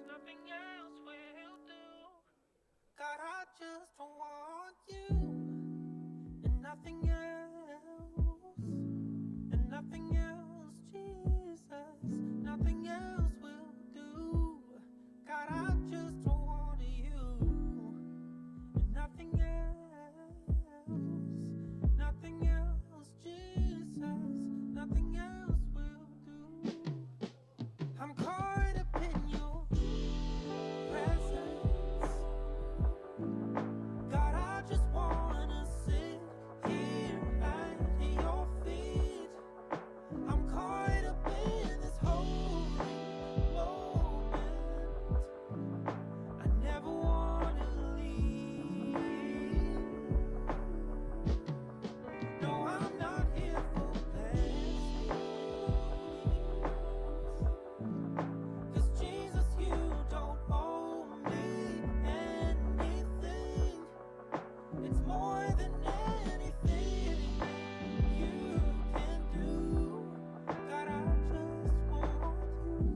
nothing else will do. God, I just want you and nothing else, and nothing else, Jesus, nothing else will do. God, I just want you and nothing else, nothing else, Jesus, nothing else will do. I'm caught up in your presence. God, I just wanna sit here at your feet. I'm caught up in this holy moment. I never wanna leave. No, I'm not here for blessings. 'Cause Jesus, you don't owe me anything. It's more than anything you can do. God, I just want you.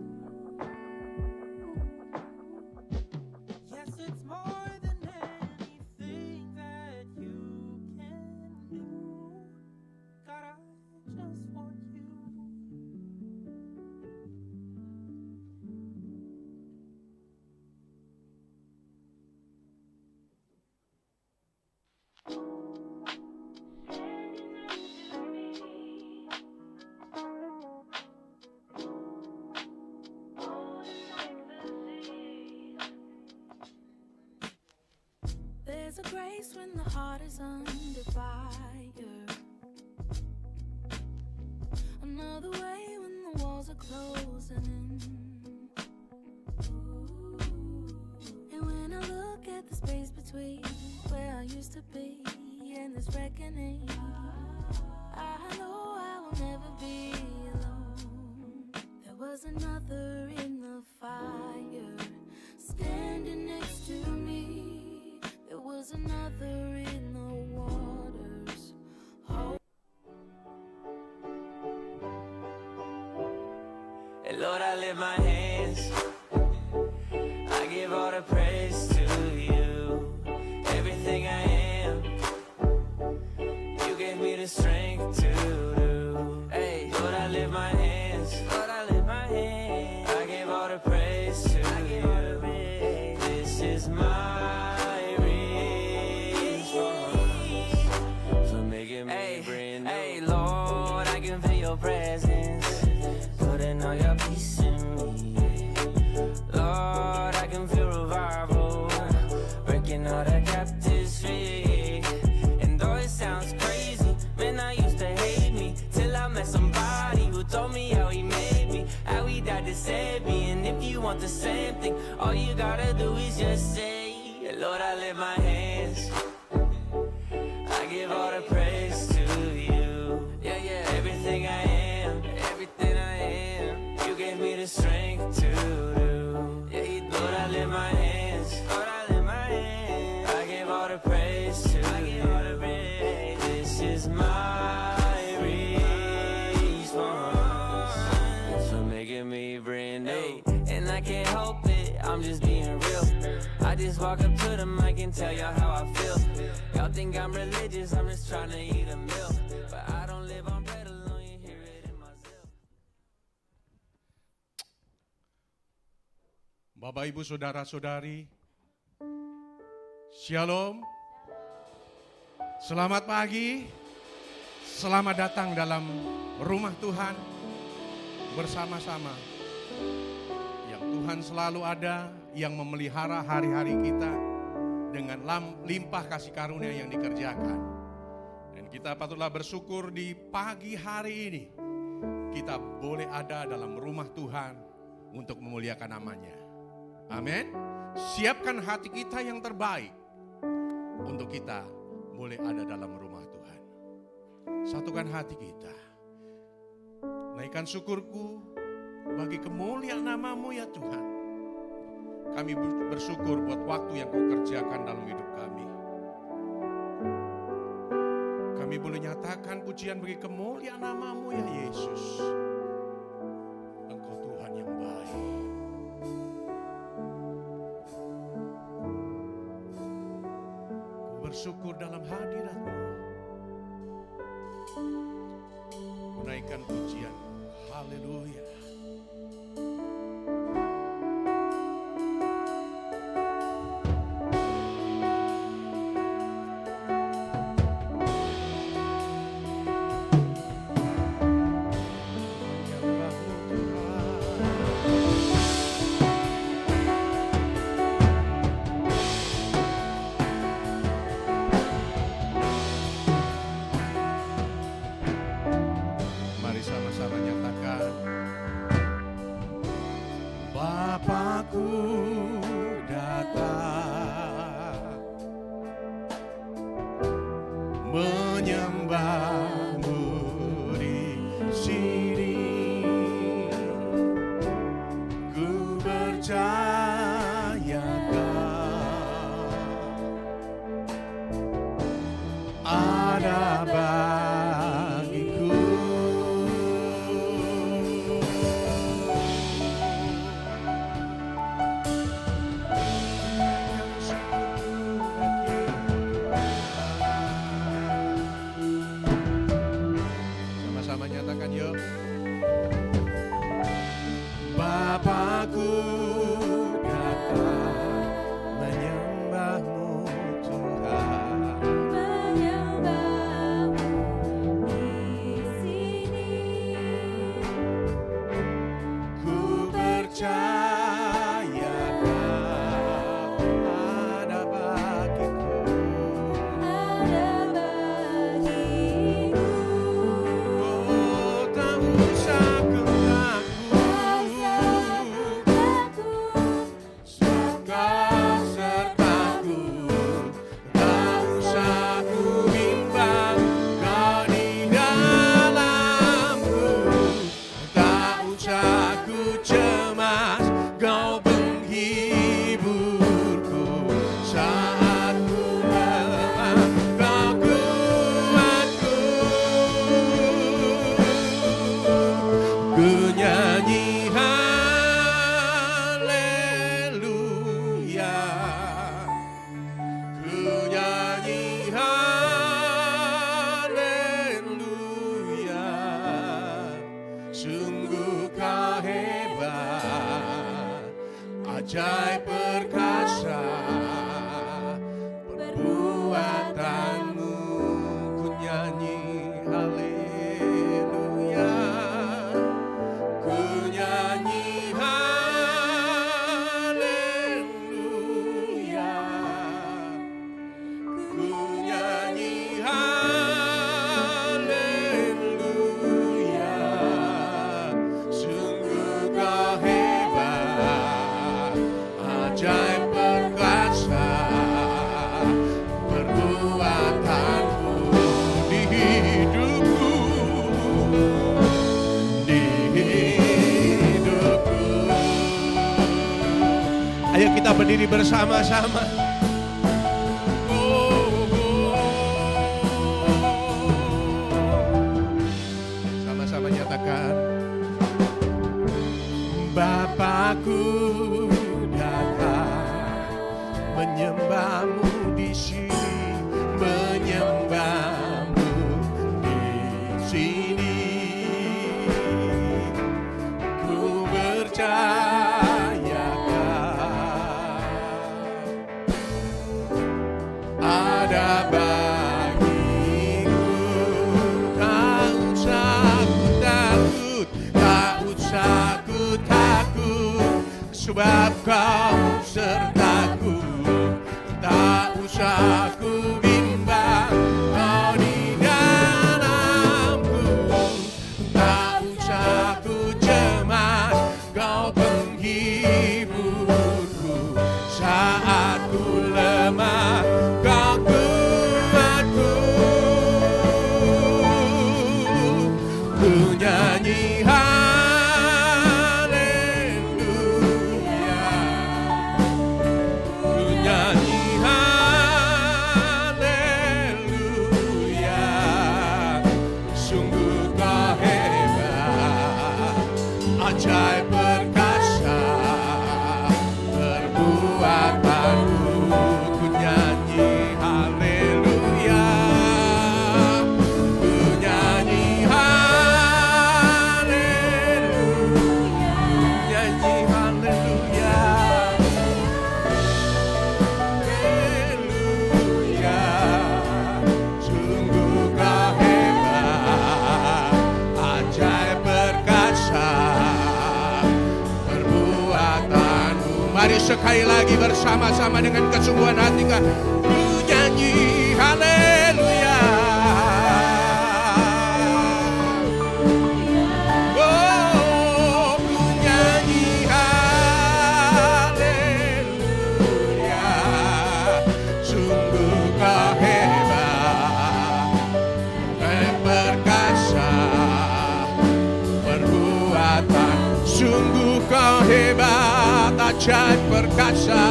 Yes, it's more than anything that you can do. God, I just want you. There's a grace when the heart is under fire. Another way when the walls are closing in. And when I look at the space between where I used to be and this reckoning, I know I will never be alone. There was another in the fire standing next to me. There was another in the waters. And Lord, I lift my hands. I give all the praise to you. Everything I am, you gave me the strength to do. Hey, Lord, I lift my hands. Lord, I lift my hands. I give all the praise to you. This is my response for making me brand new. Hey, Lord, I can feel your presence, putting all your peace in me. Lord, I can feel revival, breaking all the captives free. And though it sounds crazy, man, I used to hate me till I met somebody who told me how he made me, how he died to save me. And if you want the same thing, all you gotta do is just say, Lord, I lift my hands. I give all the praise to you. Yeah, yeah. Everything I am, everything I am, you gave me the strength to do. Yeah, you do. Lord, I lift my hands. Lord, I lift my hands. I give all the praise to you. This is my response for making me brand new. And I can't help it, I'm just being real. I just walk up to the mic and tell y'all how I feel. Y'all think I'm religious, I'm just trying to eat a meal. But I don't live on bread alone, you hear it in my zeal. Bapak, Ibu, Saudara-saudari, Shalom. Selamat pagi. Selamat datang dalam rumah Tuhan bersama-sama. Yang Tuhan selalu ada, yang memelihara hari-hari kita dengan limpah kasih karunia yang dikerjakan. Dan kita patutlah bersyukur di pagi hari ini kita boleh ada dalam rumah Tuhan untuk memuliakan namanya. Amin. Siapkan hati kita yang terbaik untuk kita boleh ada dalam rumah Tuhan. Satukan hati kita. Naikkan syukurku bagi kemuliaan nama-Mu ya Tuhan. Kami bersyukur buat waktu yang Kau kerjakan dalam hidup kami. Kami boleh nyatakan pujian bagi kemuliaan nama-Mu ya Yesus. Engkau Tuhan yang baik. bersyukur dalam hadirat-Mu. Ku naikkan pujian. Haleluya. Mari sama-sama nyatakan, Bapakku datang menyembah-Mu di sini. Ku percaya ada bagiku. Sama-sama nyatakan yuk. Bapakku datang menyembah-Mu Tuhan. Menyembah-Mu di sini. Ku percaya ada bagiku. Ada bagiku. Oh, tak usah ku takut, Kau sertaku. Tak usah ku bimbang, Kau di dalamku. Tak usah ku cemas, Kau penghiburku. Saat ku lemah, Kau kuatku. Ku nyanyi haleluya. Ku nyanyi haleluya. Sungguh Kau hebat, ajaib perkasa perbuatanmu. Ku nyanyi haleluya. Ku nyanyi haleluya. Ku nyanyi haleluya. Sungguh Kau hebat, ajaib perkasa perbuatanmu di hidupku, di hidupku. Ayo kita berdiri bersama-sama. Sama-sama nyatakan, Bapakku datang menyembah-Mu di sini, menyembah-Mu di sini. Ku percaya ada bagiku. Tak usah ku takut, tak usah ku takut, sebab Kau sertaku. Tak usah ku bimbang, Kau di dalamku. Tak usah ku cemas, Kau penghiburku. Saat ku lemah, Kau kuatku. Ku nyanyi haleluya. Ku nyanyi haleluya. Sungguh Kau hebat, ajaib perkasa perbuatanmu. Ku nyanyi haleluya. sekali lagi bersama-sama dengan kesungguhan hati ku nyanyi haleluya. Oh, ku nyanyi haleluya. Sungguh kau hebat, perkasa, perbuatan. Sungguh kau hebat, ajaib perkasa.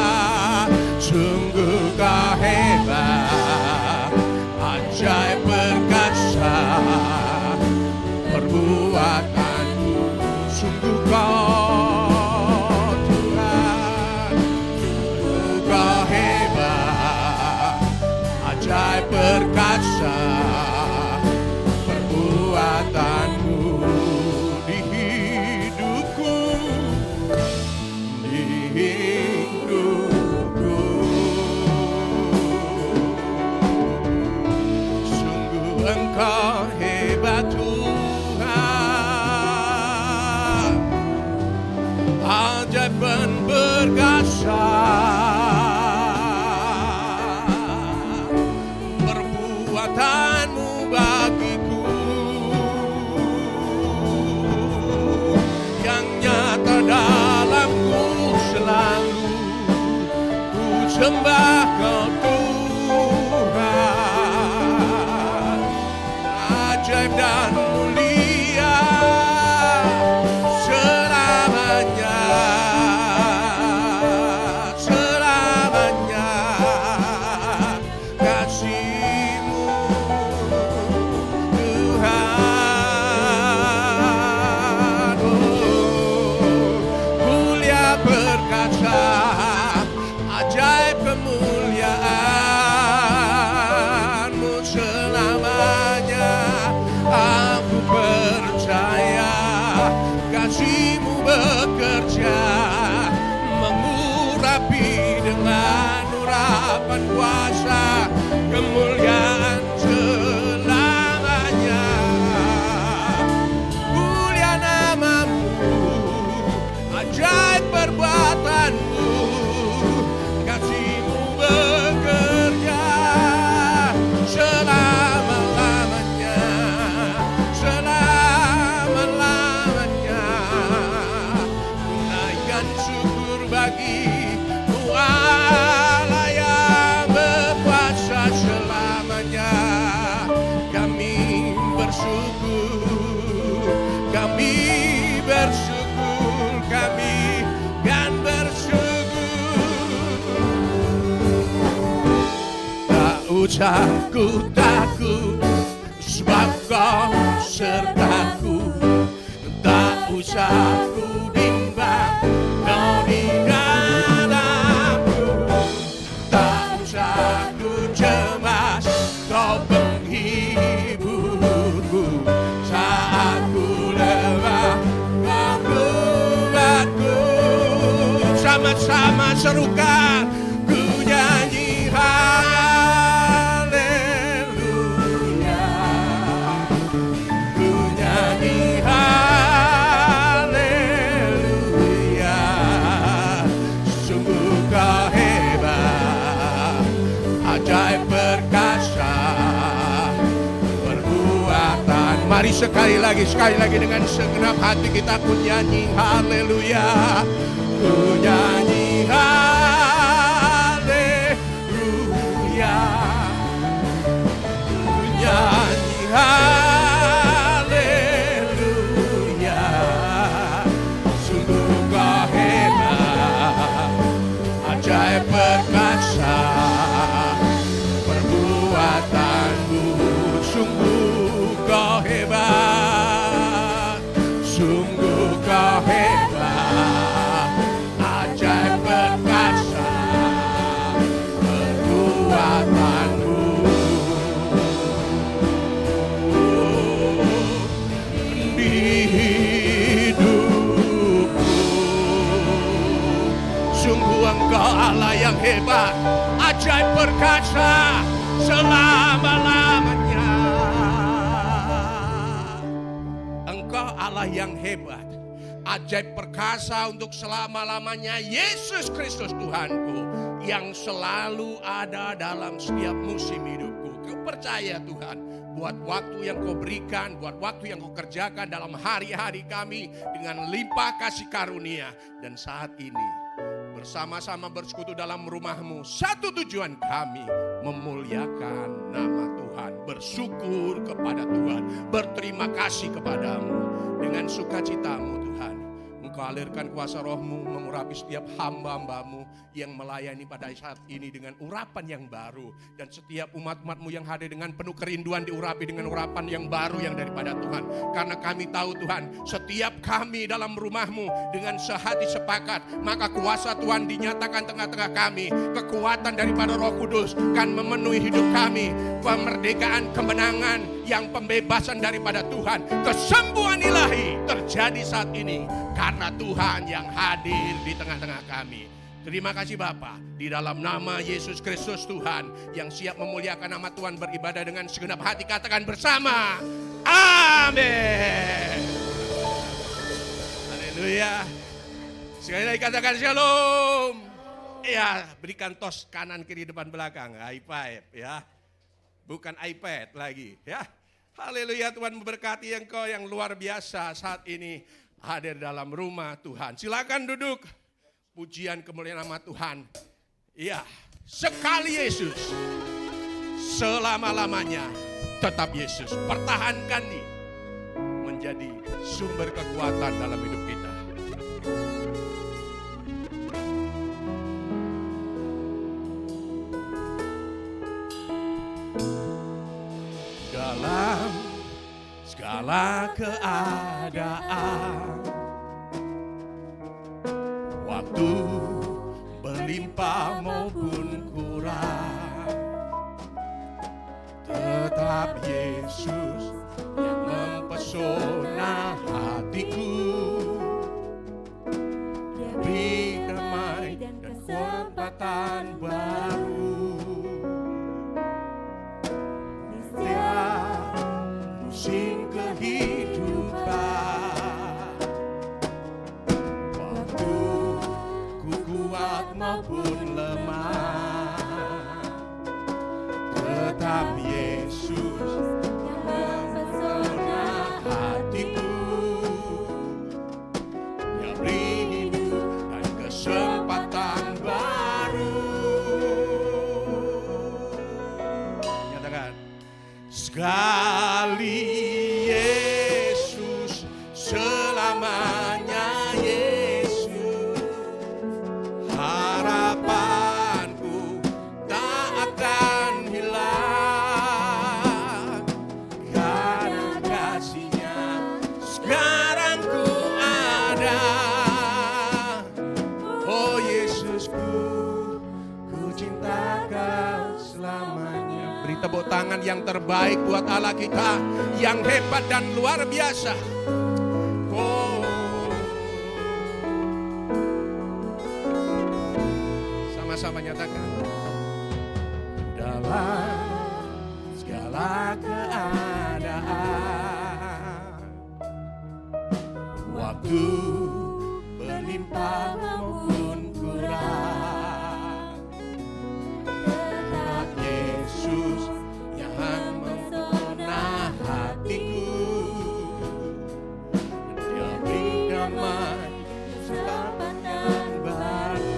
Sungguh kau hebat, ajaib perkasa, perbuatanmu. Sungguh kau Tuhan, sungguh kau hebat, ajaib perkasa, perbuatanmu di hidupku, di hidupku. Sungguh Engkau hebat Tuhan, ajaib dan perkasa, perbuatanmu bagiku yang nyata dalamku selalu ku sembah kau Tuhan, ajaib dan mulia selamanya, selamanya kasih-Mu Tuhan. Oh, mulia perkasa, ajaib kemuliaan-Mu selamanya. Aku percaya kasih-Mu bekerja, mengurapi dengan urapan kuasa, kemuliaan selamanya. Mulia nama-Mu, ajaib perbuatan-Mu, kasih-Mu bekerja selama-lamanya, selama-lamanya. Naikkan syukur bagi-Mu Allah yang berkuasa selamanya. Kami bersyukur, kami bersyukur, kami kan bersyukur. Tak usah ku takut, sebab Kau sertaku. Tak usah ku bimbang, Kau di dalamku. Tak usah ku cemas, Kau penghiburku. Saat ku lemah, Kau kuatku. Sama-sama serukan, ku nyanyi haleluya, ku nyanyi haleluya. Sungguh Kau hebat, ajaib perkasa, perbuatan. Mari sekali lagi dengan segenap hati kita ku nyanyi haleluya, ku nyanyi haleluya, ku nyanyi haleluya. Sungguh Kau hebat, ajaib perkasa, perbuatanmu. Sungguh Kau hebat, sungguh Kau hebat, ajaib perkasa, perbuatanmu di hidupku. Sungguh Engkau Allah yang hebat, ajaib perkasa selama-lamanya. Engkau Allah yang hebat, ajaib perkasa untuk selama-lamanya. Yesus Kristus Tuhanku yang selalu ada dalam setiap musim hidupku. Ku percaya Tuhan, buat waktu yang kau berikan, buat waktu yang kau kerjakan dalam hari-hari kami dengan limpah kasih karunia. Dan saat ini bersama-sama bersekutu dalam rumah-Mu, satu tujuan kami, memuliakan nama Tuhan, bersyukur kepada Tuhan, berterima kasih kepada-Mu. Dengan sukacita-Mu Tuhan, Engkau alirkan kuasa Roh-Mu mengurapi setiap hamba-hamba-Mu yang melayani pada saat ini dengan urapan yang baru. Dan setiap umat-umat-Mu yang hadir dengan penuh kerinduan diurapi dengan urapan yang baru yang daripada Tuhan. Karena kami tahu Tuhan, setiap kami dalam rumah-Mu dengan sehati sepakat, maka kuasa Tuhan dinyatakan tengah-tengah kami. Kekuatan daripada Roh Kudus kan memenuhi hidup kami. Kemerdekaan, kemenangan, yang pembebasan daripada Tuhan. Kesembuhan ilahi terjadi saat ini karena Tuhan yang hadir di tengah-tengah kami. Terima kasih Bapa, di dalam nama Yesus Kristus Tuhan yang siap memuliakan nama Tuhan, beribadah dengan segenap hati, katakan bersama, amin. Haleluya. Sekali lagi katakan shalom. Ya, berikan tos kanan kiri depan belakang, high five ya. Bukan iPad lagi ya. Haleluya, Tuhan memberkati engkau yang luar biasa saat ini hadir dalam rumah Tuhan. Silakan duduk. Pujian kemuliaan nama Tuhan. Iya, sekali Yesus, selama-lamanya tetap Yesus. Pertahankan nih menjadi sumber kekuatan dalam hidup kita. Dalam segala keadaan, waktu berlimpah maupun kurang, tetap Yesus yang mempesona hatiku. Dia beri damai dan kekuatan baru. Setiap musim kehidupan, waktu ku kuat maupun lemah, tetap Yesus yang mempesona hatiku. Dia beri hidup dan kesempatan baru. Nyatakan, sekali Yesus, selamanya Yesus. Harapanku tak akan hilang, karena kasih-Nya sekarang ku ada. Oh Yesusku, ku cinta Kau selamanya. Beri tepuk tangan yang terbaik buat Allah kita yang hebat dan luar biasa. Oh, sama-sama nyatakan, dalam segala keadaan, waktu berlimpah maupun kurang, tetap Yesus yang mempesona hatiku. Dia beri damai, kesempatan baru.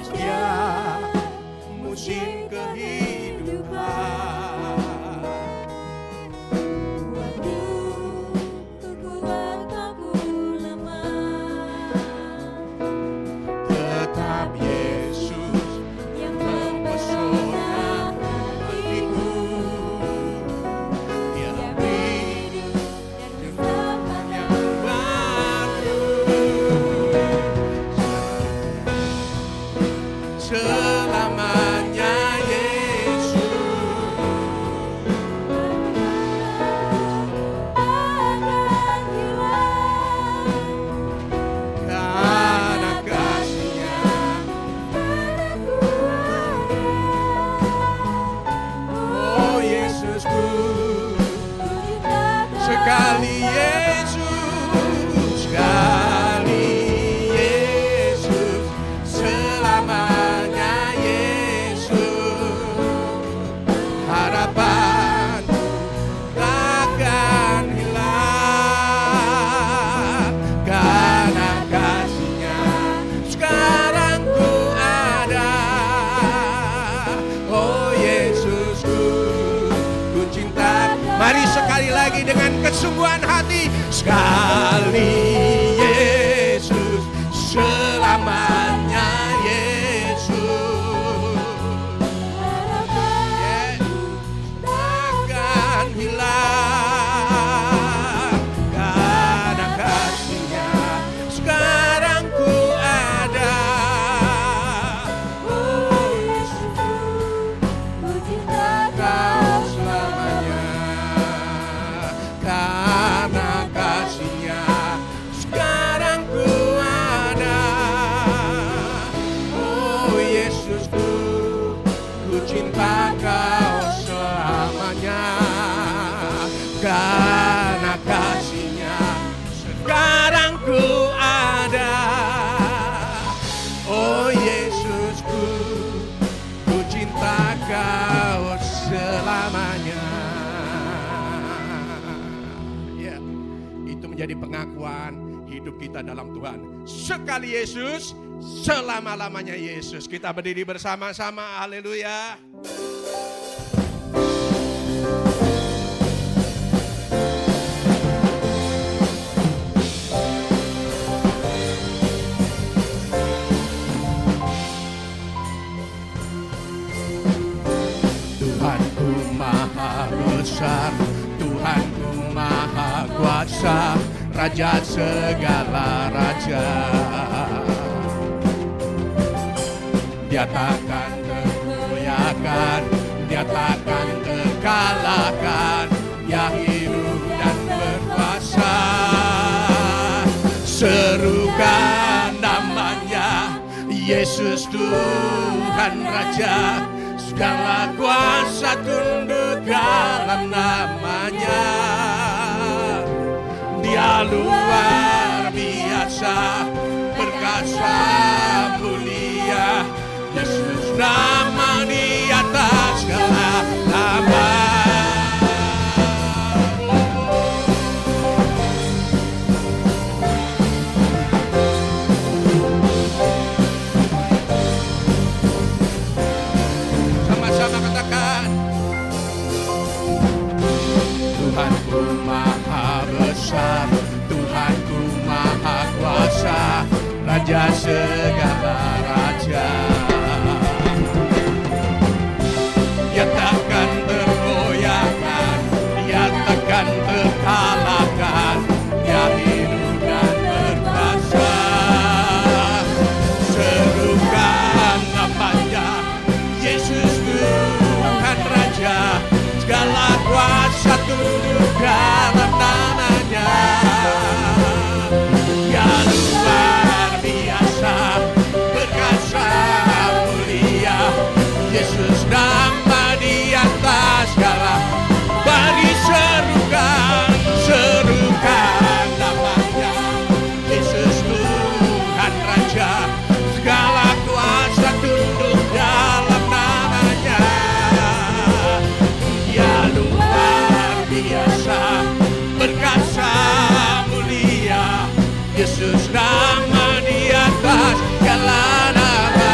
Setiap musim kehidupan, Waktu ku kuat maupun lemah, tetap Yesus yang mempesona hatiku. Dia beri hidup dan kesempatan baru. Selamanya Yesus akan hilang, karena kasih-Nya. Oh Yesusku, sekali ketangguhan hati. Sekali Yesus, selamanya Yesus. Takkan hilang karena kasih-Nya. Sekarang ku ada. Oh Yesus, Ku cinta Kau selamanya. Karena kasih-Nya sekarang ku ada. Oh Yesusku, ku cinta Kau selamanya. Karena kasih-Nya sekarang ku ada. Oh Yesusku, ku cinta Kau selamanya. Ya, itu menjadi pengakuan hidup kita dalam Tuhan. Sekali Yesus, selama-lamanya Yesus. Kita berdiri bersama-sama, haleluya. Tuhanku maha besar, Tuhanku maha kuasa, Raja segala raja. Dia takkan tergoyahkan, Dia takkan terkalahkan, Dia hidup dan berkuasa. Serukan namanya, Yesus Tuhan Raja. Segala kuasa tunduk dalam namanya. Dia luar biasa, perkasa mulia. Yesus nama di atas segala nama. Sama-sama katakan, Tuhanku maha besar, Tuhanku maha kuasa, Raja segala raja. Dia takkan tergoyahkan, Dia takkan terkalahkan, Dia hidup dan berkuasa. Serukan namanya, Yesus Tuhan Raja. Segala kuasa tunduk dalam namanya. Dia luar biasa, perkasa mulia. Yesus nama di atas segala. Bagi serukan, serukan namanya. Yesus Tuhan Raja. Segala kuasa tunduk dalam namanya. Dia luar biasa, perkasa mulia. Yesus nama di atas segala nama.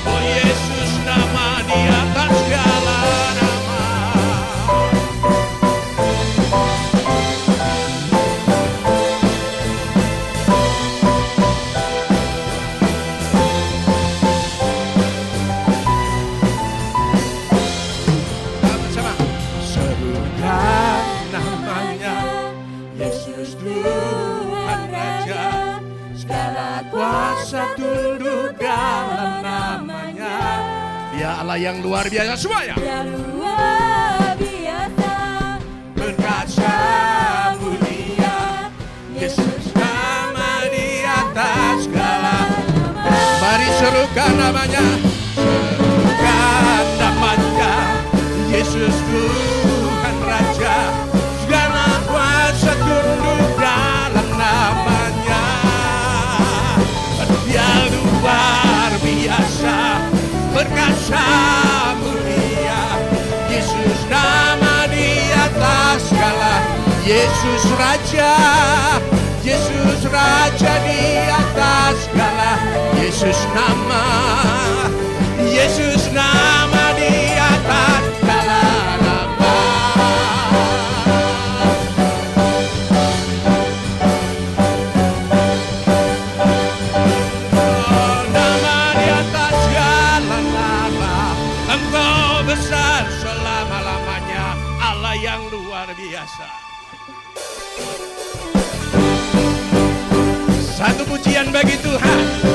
Oh Yesus nama di atas segala nama. Sama-sama. Serukan namanya, Yesus Tuhan Raja. Segala kuasa tunduk dalam namanya. Dia Allah yang luar biasa semuanya. Dia luar biasa, Perkasa mulia. Yesus nama di atas segala. Mari serukan namanya. Serukan namanya, Yesus Tuhan Raja. Segala kuasa tunduk dalam namanya. Dia luar biasa, perkasa mulia. Yesus nama di atas segala. Yesus Raja, Yesus Raja di atas segala. Yesus nama di atas yang luar biasa. Satu pujian bagi Tuhan.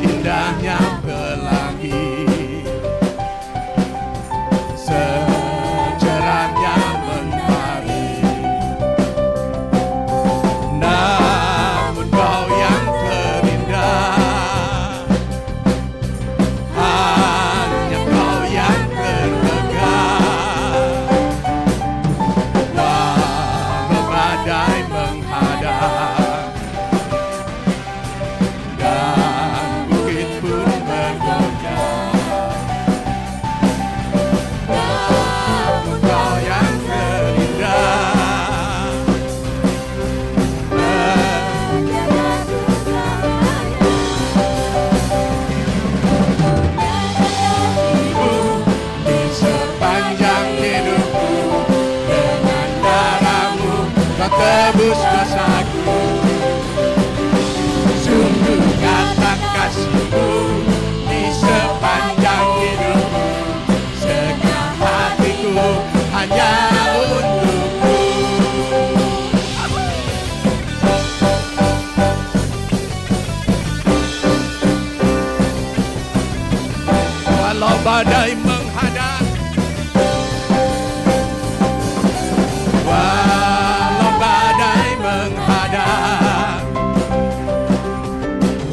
Indahnya pelangi, secerahnya mentari, namun kau yang terindah, hanya kau yang termegah. Walau badai menghadang dan bukit pun bergoyang, namun kau yang terindah, di sepanjang hidupku, dengan darahmu kau tebus dosaku. Sungguh nyata kasihmu di sepanjang hidupku, segenap hatiku hanya untukmu. Walau badai menghadang, walau badai menghadang,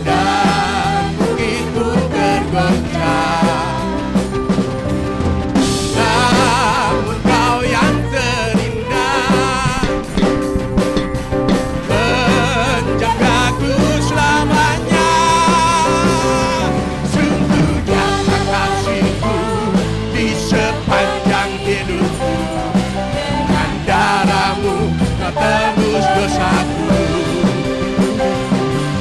dan bukit pun bergoncang, namun kau yang terindah, menjagaku selamanya. Sungguh nyata kasihmu di sepanjang hidupku, dengan darahmu kau tebus dosaku.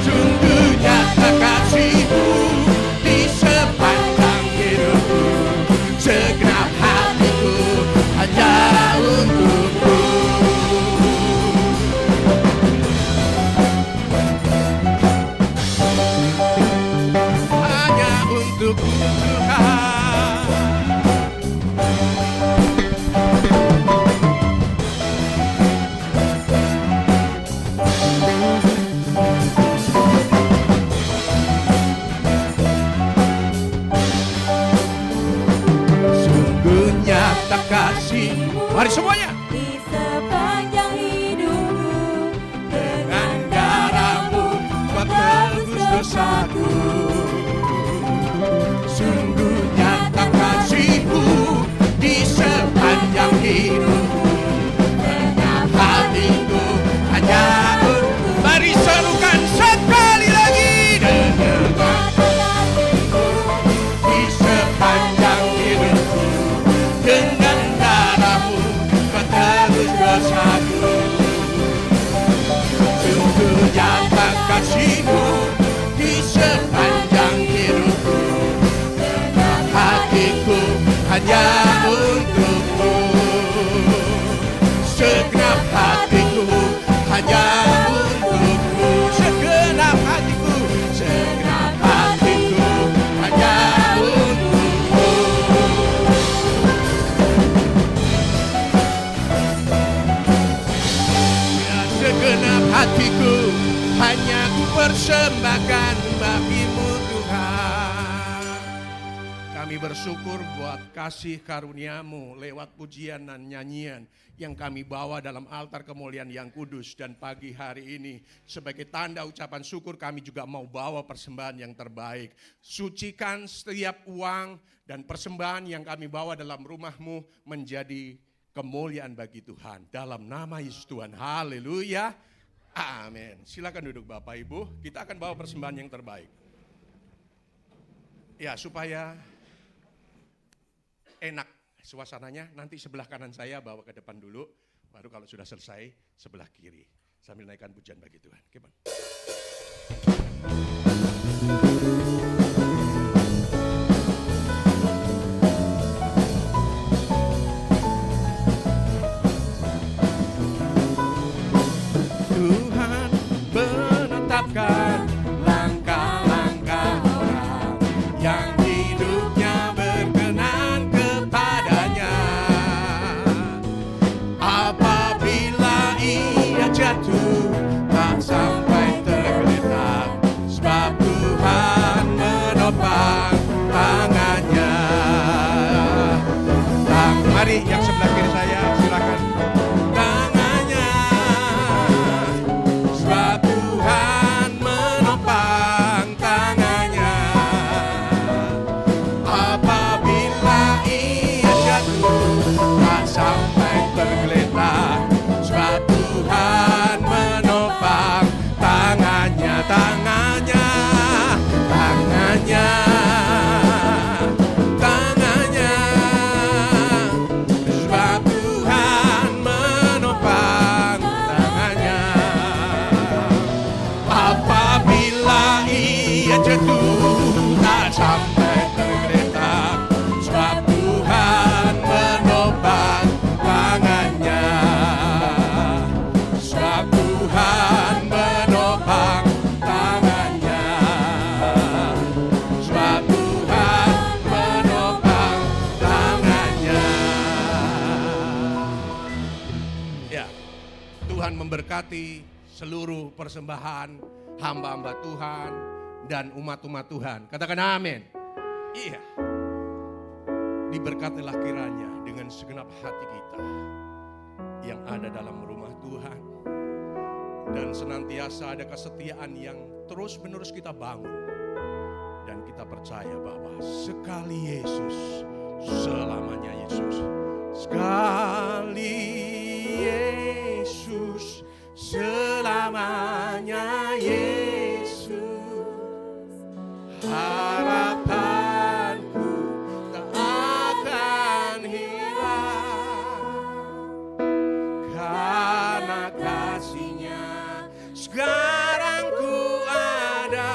Sungguh nyata kasihmu di sepanjang hidupku, segenap hatiku hanya untukmu. Hanya untukmu Tuhan. Sungguh nyata kasihmu. Mari semuanya. Di sepanjang hidupku, Dengan darahmu kau tebus dosaku. Sungguh nyata kasihmu di sepanjang hidupku, segenap hatiku hanya untukmu. Mari serukan sekali lagi. Dengan kasihmu di sepanjang hidupku, dengan darahmu kau tebus dosaku. Sungguh nyata kasihmu di sepanjang hidupku, segenap hatiku hanya untukmu. Segenap hatiku hanya untukmu. Segenap hatiku, segenap hatiku hanya untukmu. Ya, segenap hatiku hanya ku persembahkan bagimu Tuhan. Kami bersyukur buat kasih karuniamu lewat pujian dan nyanyian yang kami bawa dalam altar kemuliaan yang kudus. Dan pagi hari ini sebagai tanda ucapan syukur kami juga mau bawa persembahan yang terbaik. Sucikan setiap uang dan persembahan yang kami bawa dalam rumahmu menjadi kemuliaan bagi Tuhan. Dalam nama Yesus Tuhan, haleluya, amin. Silakan duduk Bapak Ibu, kita akan bawa persembahan yang terbaik. Ya, supaya enak suasananya, nanti sebelah kanan saya bawa ke depan dulu, baru kalau sudah selesai sebelah kiri. Sambil naikkan pujian bagi Tuhan. Gimana? Tuhan menatap siapkan langkah-langkah orang yang hidupnya berkenan kepadanya. Apabila ia jatuh tak sampai tergeletak, sebab Tuhan menopang tangannya. Mari yang sebelah kiri saya silakan. Tangannya, sebab Tuhan menopang tangannya. Apabila ia jatuh tak sampai tergeletak, sebab Tuhan menopang tangannya. Tangannya, tangannya, tangannya, sebab Tuhan menopang tangannya. Apabila ia jatuh tak sampai tergeletak, sebab Tuhan menopang tangannya. Sebab Tuhan menopang tangannya. Sebab Tuhan menopang tangannya. Ya, Tuhan memberkati seluruh persembahan hamba-hamba Tuhan dan umat-umat Tuhan. Katakan amin. Iya. Diberkatilah kiranya dengan segenap hati kita yang ada dalam rumah Tuhan. Dan senantiasa ada kesetiaan yang terus-menerus kita bangun. Dan kita percaya bahwa sekali Yesus, selamanya Yesus. Sekali Yesus, selamanya Yesus. Harapanku tak akan hilang, karena kasih-Nya sekarang ku ada.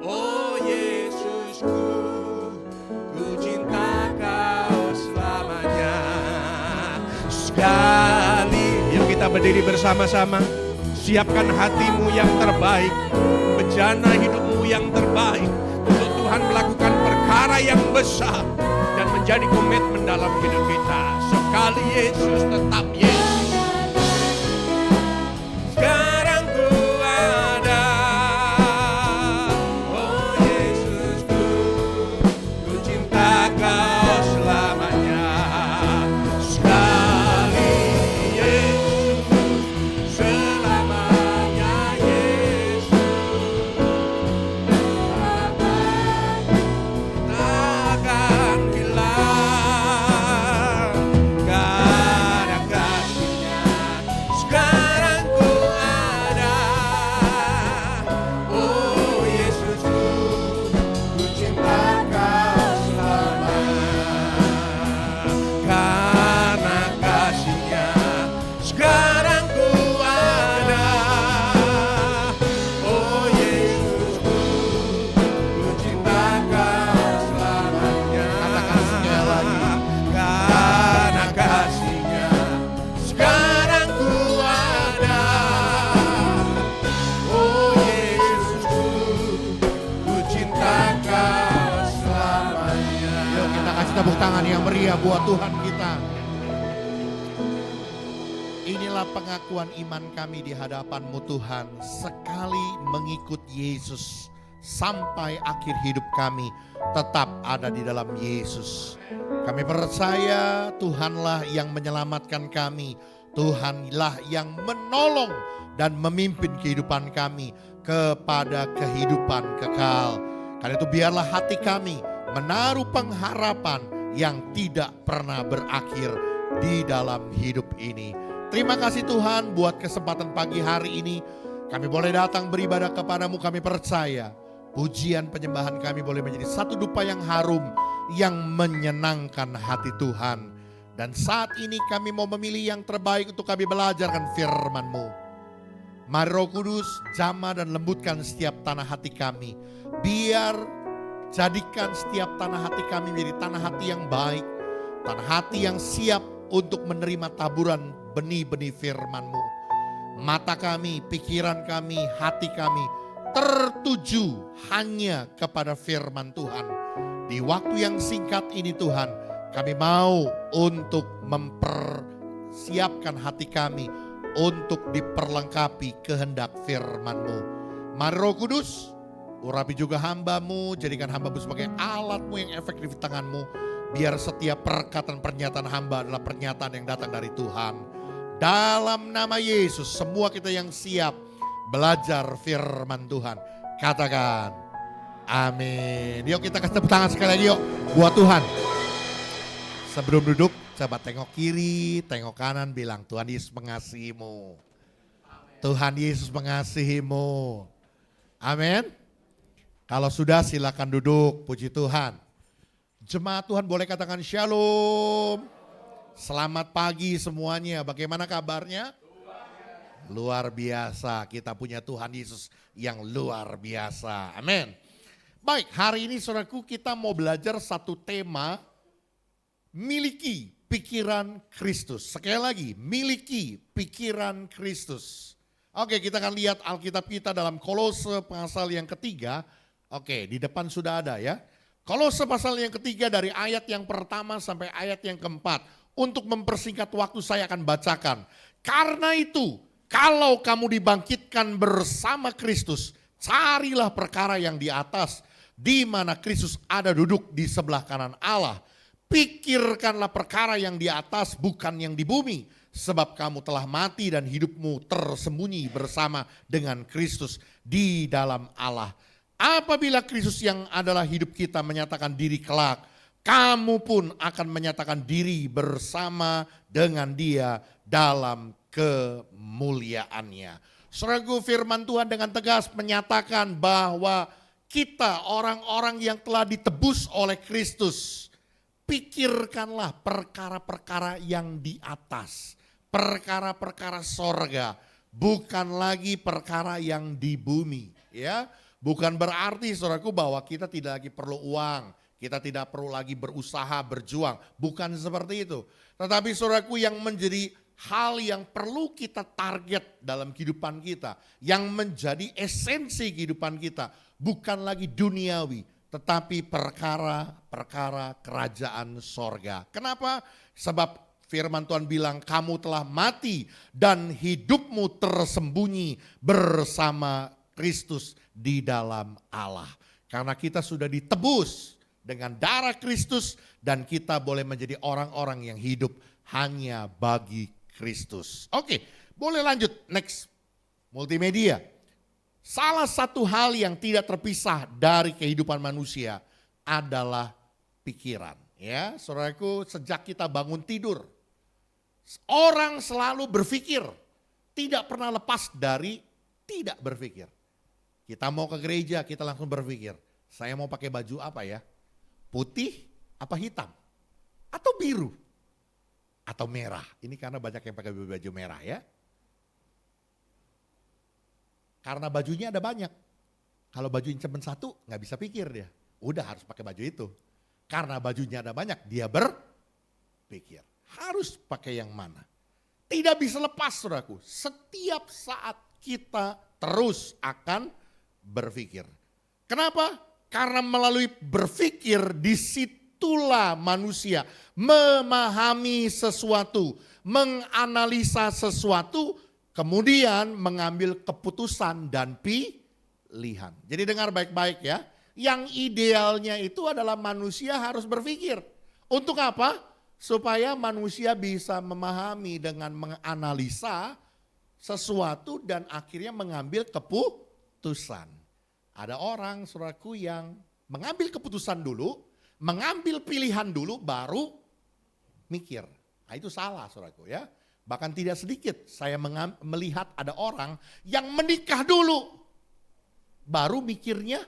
Oh Yesusku, ku cinta Kau selamanya. Sekali, yuk kita berdiri bersama-sama. Siapkan hatimu yang terbaik, bejana hidupmu yang terbaik, untuk Tuhan melakukan perkara yang besar dan menjadi komitmen dalam hidup kita. Sekali Yesus, tetap Yesus. Sekarang ku ada. Oh Yesusku, ku cinta Kau selamanya. Sekali Yesus, selamanya Yesus. Takkan hilang, karena kasih-Nya sekarang ku ada. Oh Yesusku, ku cinta Kau selamanya. Karena kasih-Nya sekarang ku ada. Oh Yesusku, ku cinta Kau selamanya. Katakan sekali lagi. Karena kasih-Nya sekarang ku ada. Oh Yesusku, ku cinta Kau selamanya. Yuk kita kasih tepuk tangan yang meriah buat Tuhan kita. Inilah pengakuan iman kami di hadapan-Mu Tuhan. Sekali mengikut Yesus sampai akhir hidup kami tetap ada di dalam Yesus. Kami percaya Tuhanlah yang menyelamatkan kami. Tuhanlah yang menolong dan memimpin kehidupan kami kepada kehidupan kekal. Karena itu biarlah hati kami menaruh pengharapan yang tidak pernah berakhir di dalam hidup ini. Terima kasih Tuhan buat kesempatan pagi hari ini. Kami boleh datang beribadah kepadamu. Kami percaya pujian penyembahan kami boleh menjadi satu dupa yang harum, yang menyenangkan hati Tuhan. Dan saat ini kami mau memilih yang terbaik untuk kami belajarkan firman-Mu. Mari Roh Kudus jamah dan lembutkan setiap tanah hati kami. Biar jadikan setiap tanah hati kami menjadi tanah hati yang baik. Tanah hati yang siap untuk menerima taburan benih-benih firman-Mu. Mata kami, pikiran kami, hati kami tertuju hanya kepada firman Tuhan. Di waktu yang singkat ini Tuhan, kami mau untuk mempersiapkan hati kami untuk diperlengkapi kehendak firman-Mu. Mari Roh Kudus, urapi juga hamba-Mu, jadikan hamba-Mu sebagai alat-Mu yang efektif di tangan-Mu. Biar setiap perkataan pernyataan hamba adalah pernyataan yang datang dari Tuhan. Dalam nama Yesus, semua kita yang siap belajar firman Tuhan, katakan amin. Yuk kita kasih tepuk tangan sekali lagi yuk buat Tuhan. Sebelum duduk, coba tengok kiri, tengok kanan, bilang Tuhan Yesus mengasihimu. Tuhan Yesus mengasihimu. Amin. Kalau sudah silakan duduk, puji Tuhan. Jemaat Tuhan boleh katakan shalom. Selamat pagi semuanya, bagaimana kabarnya? Luar biasa, kita punya Tuhan Yesus yang luar biasa, amin. Baik, hari ini saudaraku kita mau belajar satu tema, miliki pikiran Kristus. Sekali lagi, miliki pikiran Kristus. Oke, kita akan lihat Alkitab kita dalam Kolose pasal yang ketiga. Oke, di depan sudah ada ya. Kolose pasal yang ketiga dari ayat yang pertama sampai ayat yang keempat. Untuk mempersingkat waktu saya akan bacakan. Karena itu, kalau kamu dibangkitkan bersama Kristus, carilah perkara yang di atas, di mana Kristus ada duduk di sebelah kanan Allah. Pikirkanlah perkara yang di atas, bukan yang di bumi. Sebab kamu telah mati dan hidupmu tersembunyi bersama dengan Kristus di dalam Allah. Apabila Kristus yang adalah hidup kita menyatakan diri kelak, kamu pun akan menyatakan diri bersama dengan Dia dalam kemuliaannya. Saudaraku, firman Tuhan dengan tegas menyatakan bahwa kita orang-orang yang telah ditebus oleh Kristus, pikirkanlah perkara-perkara yang di atas, perkara-perkara sorga, bukan lagi perkara yang di bumi. Ya, bukan berarti saudaraku bahwa kita tidak lagi perlu uang. Kita tidak perlu lagi berusaha, berjuang. Bukan seperti itu. Tetapi saudaraku yang menjadi hal yang perlu kita target dalam kehidupan kita. Yang menjadi esensi kehidupan kita. Bukan lagi duniawi. Tetapi perkara-perkara kerajaan sorga. Kenapa? Sebab firman Tuhan bilang kamu telah mati dan hidupmu tersembunyi bersama Kristus di dalam Allah. Karena kita sudah ditebus dengan darah Kristus dan kita boleh menjadi orang-orang yang hidup hanya bagi Kristus. Oke, boleh lanjut next multimedia. Salah satu hal yang tidak terpisah dari kehidupan manusia adalah pikiran. Ya, saudaraku, sejak kita bangun tidur, orang selalu berpikir, tidak pernah lepas dari tidak berpikir. Kita mau ke gereja, kita langsung berpikir, saya mau pakai baju apa ya? Putih apa hitam? Atau biru? Atau merah? Ini karena banyak yang pakai baju merah ya. Karena bajunya ada banyak. Kalau bajunya cuma satu gak bisa pikir dia. Udah harus pakai baju itu. Karena bajunya ada banyak dia berpikir. Harus pakai yang mana? Tidak bisa lepas saudaraku. Setiap saat kita terus akan berpikir. Kenapa? Karena melalui berpikir disitulah manusia memahami sesuatu, menganalisa sesuatu, kemudian mengambil keputusan dan pilihan. Jadi dengar baik-baik ya, yang idealnya itu adalah manusia harus berpikir. Untuk apa? Supaya manusia bisa memahami dengan menganalisa sesuatu dan akhirnya mengambil keputusan. Ada orang saudaraku yang mengambil keputusan dulu, mengambil pilihan dulu baru mikir. Nah itu salah saudaraku ya. Bahkan tidak sedikit saya melihat ada orang yang menikah dulu, baru mikirnya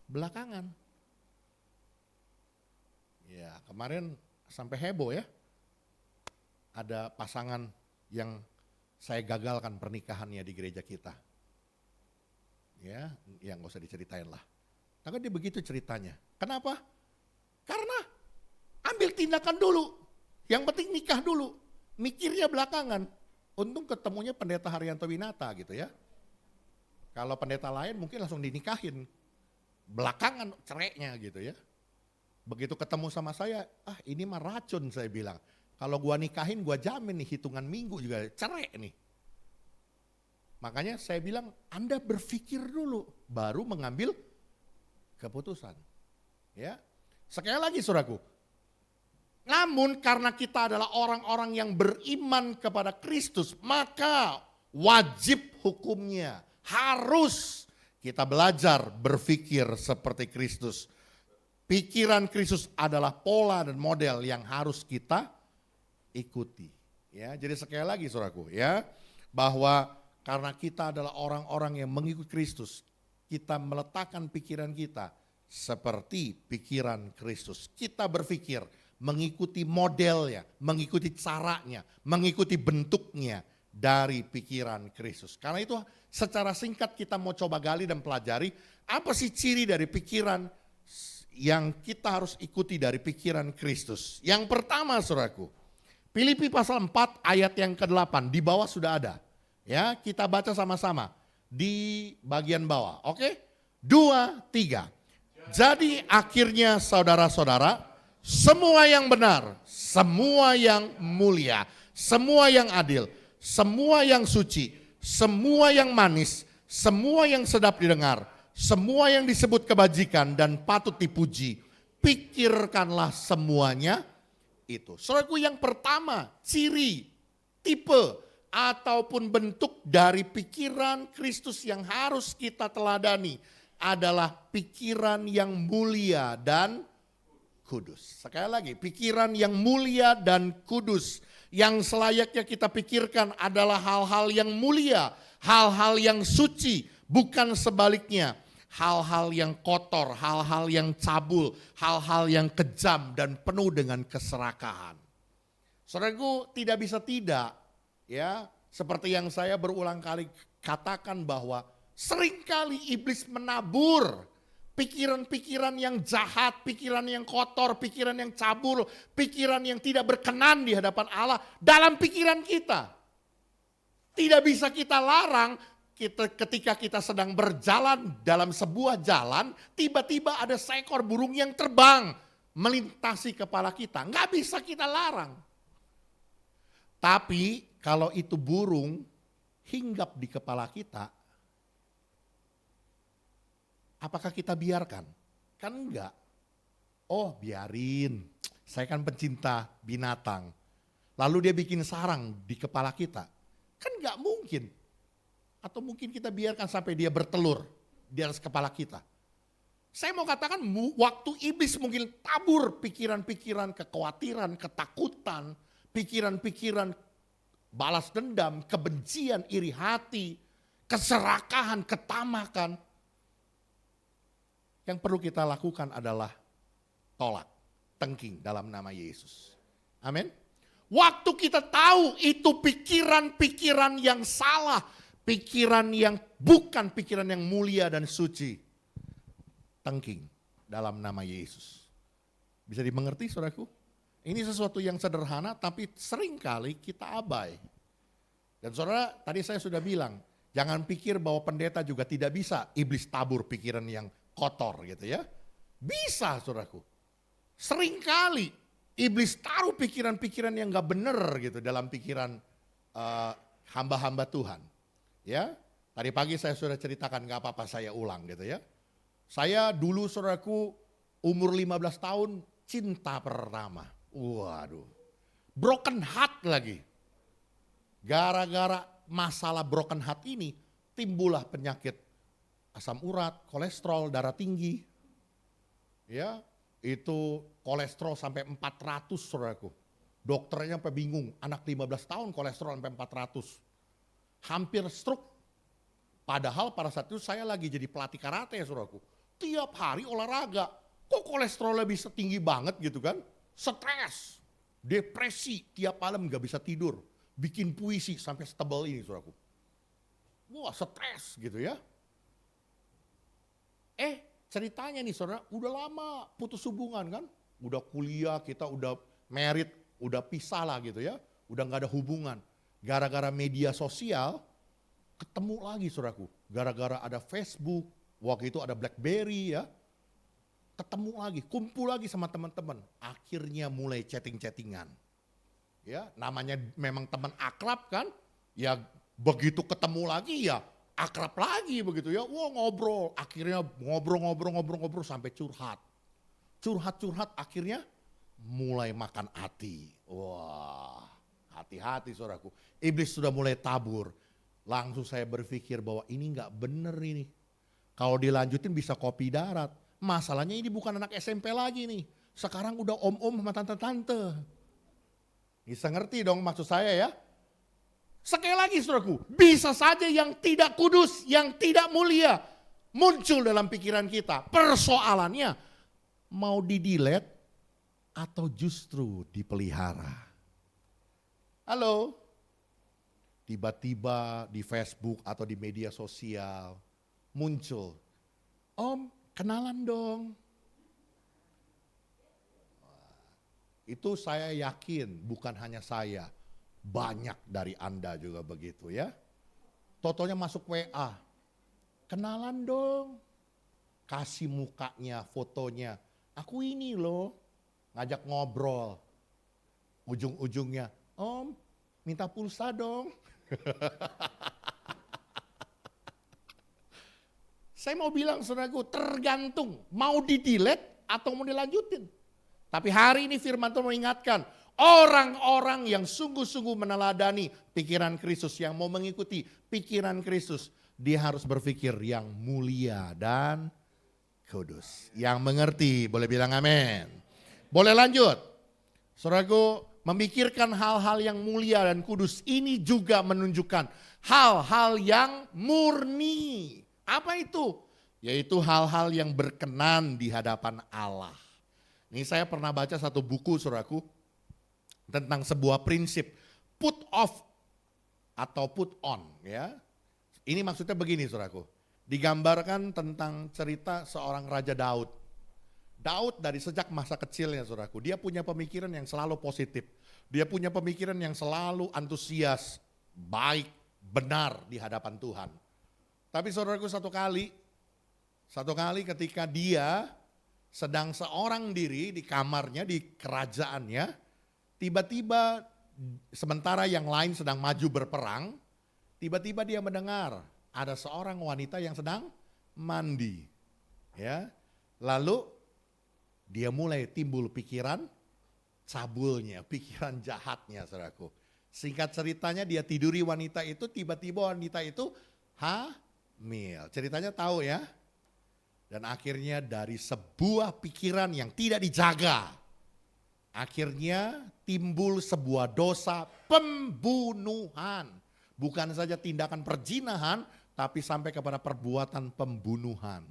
belakangan. Ya kemarin sampai heboh ya. Ada pasangan yang saya gagalkan pernikahannya di gereja kita. Ya, yang gak usah diceritain lah. Tapi dia begitu ceritanya. Kenapa? Karena ambil tindakan dulu. Yang penting nikah dulu. Mikirnya belakangan. Untung ketemunya pendeta Haryanto Winata gitu ya. Kalau pendeta lain mungkin langsung dinikahin. Belakangan cerainya gitu ya. Begitu ketemu sama saya, ini mah racun saya bilang. Kalau gua nikahin gua jamin nih hitungan minggu juga cerai nih. Makanya saya bilang Anda berpikir dulu baru mengambil keputusan. Ya. Sekali lagi saudaraku. Namun karena kita adalah orang-orang yang beriman kepada Kristus, maka wajib hukumnya harus kita belajar berpikir seperti Kristus. Pikiran Kristus adalah pola dan model yang harus kita ikuti. Ya, jadi sekali lagi saudaraku ya, bahwa karena kita adalah orang-orang yang mengikuti Kristus, kita meletakkan pikiran kita seperti pikiran Kristus. Kita berpikir mengikuti modelnya, mengikuti caranya, mengikuti bentuknya dari pikiran Kristus. Karena itu secara singkat kita mau coba gali dan pelajari apa sih ciri dari pikiran yang kita harus ikuti dari pikiran Kristus. Yang pertama saudaraku, Filipi pasal 4 ayat yang ke-8 di bawah sudah ada. Ya, kita baca sama-sama di bagian bawah. Oke? 2, 3. Jadi akhirnya saudara-saudara, semua yang benar, semua yang mulia, semua yang adil, semua yang suci, semua yang manis, semua yang sedap didengar, semua yang disebut kebajikan dan patut dipuji, pikirkanlah semuanya itu. Saudaraku, yang pertama, ciri, tipe, ataupun bentuk dari pikiran Kristus yang harus kita teladani adalah pikiran yang mulia dan kudus. Sekali lagi, pikiran yang mulia dan kudus. Yang selayaknya kita pikirkan adalah hal-hal yang mulia, hal-hal yang suci, bukan sebaliknya. Hal-hal yang kotor, hal-hal yang cabul, hal-hal yang kejam dan penuh dengan keserakahan. Saudaraku, tidak bisa tidak, ya, seperti yang saya berulang kali katakan bahwa seringkali iblis menabur pikiran-pikiran yang jahat, pikiran yang kotor, pikiran yang cabul, pikiran yang tidak berkenan di hadapan Allah dalam pikiran kita. Tidak bisa kita larang ketika kita sedang berjalan dalam sebuah jalan, tiba-tiba ada seekor burung yang terbang melintasi kepala kita. Nggak bisa kita larang. Tapi kalau itu burung hinggap di kepala kita, apakah kita biarkan? Kan enggak. Oh biarin, saya kan pencinta binatang. Lalu dia bikin sarang di kepala kita. Kan enggak mungkin. Atau mungkin kita biarkan sampai dia bertelur di atas kepala kita. Saya mau katakan waktu iblis mungkin tabur pikiran-pikiran kekhawatiran, ketakutan, pikiran-pikiran balas dendam, kebencian, iri hati, keserakahan, ketamakan. Yang perlu kita lakukan adalah tolak, tengking dalam nama Yesus. Amin. Waktu kita tahu itu pikiran-pikiran yang salah, pikiran yang bukan pikiran yang mulia dan suci, tengking dalam nama Yesus. Bisa dimengerti saudaraku? Ini sesuatu yang sederhana tapi seringkali kita abai. Dan saudara, tadi saya sudah bilang, jangan pikir bahwa pendeta juga tidak bisa iblis tabur pikiran yang kotor gitu ya. Bisa saudaraku. Seringkali iblis taruh pikiran-pikiran yang gak benar gitu dalam pikiran hamba-hamba Tuhan. Ya, tadi pagi saya sudah ceritakan, gak apa-apa saya ulang gitu ya. Saya dulu saudaraku umur 15 tahun cinta pertama. Waduh, broken heart lagi. Gara-gara masalah broken heart ini timbullah penyakit asam urat, kolesterol, darah tinggi. Ya, itu kolesterol sampai 400 saudaraku. Dokternya sampai bingung, anak 15 tahun kolesterol sampai 400. Hampir stroke. Padahal pada saat itu saya lagi jadi pelatih karate ya saudaraku. Tiap hari olahraga. Kok kolesterolnya bisa tinggi banget gitu kan? Stres, depresi, tiap malam gak bisa tidur. Bikin puisi sampai setebal ini saudaraku. Wah stres gitu ya. Ceritanya nih saudara, udah lama putus hubungan kan. Udah kuliah, kita udah married, udah pisah lah gitu ya. Udah gak ada hubungan. Gara-gara media sosial, ketemu lagi saudaraku. Gara-gara ada Facebook, waktu itu ada BlackBerry ya. Ketemu lagi, kumpul lagi sama teman-teman. Akhirnya mulai chatting-chattingan. Ya, namanya memang teman akrab kan. Ya begitu ketemu lagi ya akrab lagi begitu ya. Wah ngobrol, akhirnya ngobrol sampai curhat. Curhat akhirnya mulai makan hati. Wah, hati-hati saudaraku. Iblis sudah mulai tabur. Langsung saya berpikir bahwa ini nggak bener ini. Kalau dilanjutin bisa kopi darat. Masalahnya ini bukan anak SMP lagi nih. Sekarang udah om-om sama tante-tante. Bisa ngerti dong maksud saya ya. Sekali lagi saudaraku, bisa saja yang tidak kudus, yang tidak mulia muncul dalam pikiran kita. Persoalannya mau di-delete atau justru dipelihara. Halo, tiba-tiba di Facebook atau di media sosial muncul, Om kenalan dong. Itu saya yakin bukan hanya saya, banyak dari Anda juga begitu ya. Totonya masuk WA, kenalan dong. Kasih mukanya, fotonya, aku ini loh, ngajak ngobrol. Ujung-ujungnya, Om minta pulsa dong. Saya mau bilang saudaraku, tergantung mau di-delete atau mau dilanjutin. Tapi hari ini firman Tuhan mengingatkan, orang-orang yang sungguh-sungguh meneladani pikiran Kristus, yang mau mengikuti pikiran Kristus, dia harus berpikir yang mulia dan kudus. Yang mengerti boleh bilang amin. Boleh lanjut. Saudaraku, memikirkan hal-hal yang mulia dan kudus ini juga menunjukkan hal-hal yang murni. Apa itu? Yaitu hal-hal yang berkenan di hadapan Allah. Ini saya pernah baca satu buku saudaraku tentang sebuah prinsip put off atau put on ya. Ini maksudnya begini saudaraku. Digambarkan tentang cerita seorang Raja Daud. Daud dari sejak masa kecilnya saudaraku, dia punya pemikiran yang selalu positif. Dia punya pemikiran yang selalu antusias, baik, benar di hadapan Tuhan. Tapi saudaraku satu kali ketika dia sedang seorang diri di kamarnya, di kerajaannya, tiba-tiba sementara yang lain sedang maju berperang, tiba-tiba dia mendengar ada seorang wanita yang sedang mandi. Ya, lalu dia mulai timbul pikiran cabulnya, pikiran jahatnya saudaraku. Singkat ceritanya dia tiduri wanita itu, tiba-tiba wanita itu hamil. Ceritanya tahu ya. Dan akhirnya dari sebuah pikiran yang tidak dijaga, akhirnya timbul sebuah dosa pembunuhan. Bukan saja tindakan perzinahan, tapi sampai kepada perbuatan pembunuhan.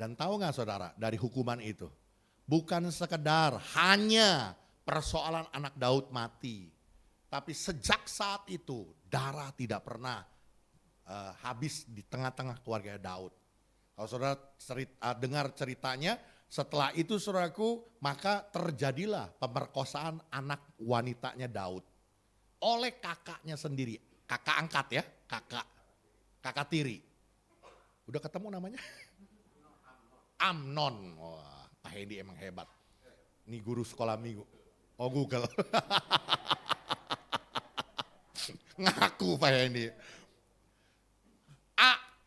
Dan tahu gak saudara, dari hukuman itu, bukan sekedar hanya persoalan anak Daud mati. Tapi sejak saat itu, darah tidak pernah habis di tengah-tengah keluarga Daud. Kalau saudara dengar ceritanya, setelah itu saudaraku, maka terjadilah pemerkosaan anak wanitanya Daud. Oleh kakaknya sendiri, kakak angkat ya, kakak tiri. Udah ketemu namanya? Amnon. Wah, Pak Hendi emang hebat. Ini guru sekolah minggu. Oh Google. Ngaku Pak Hendi.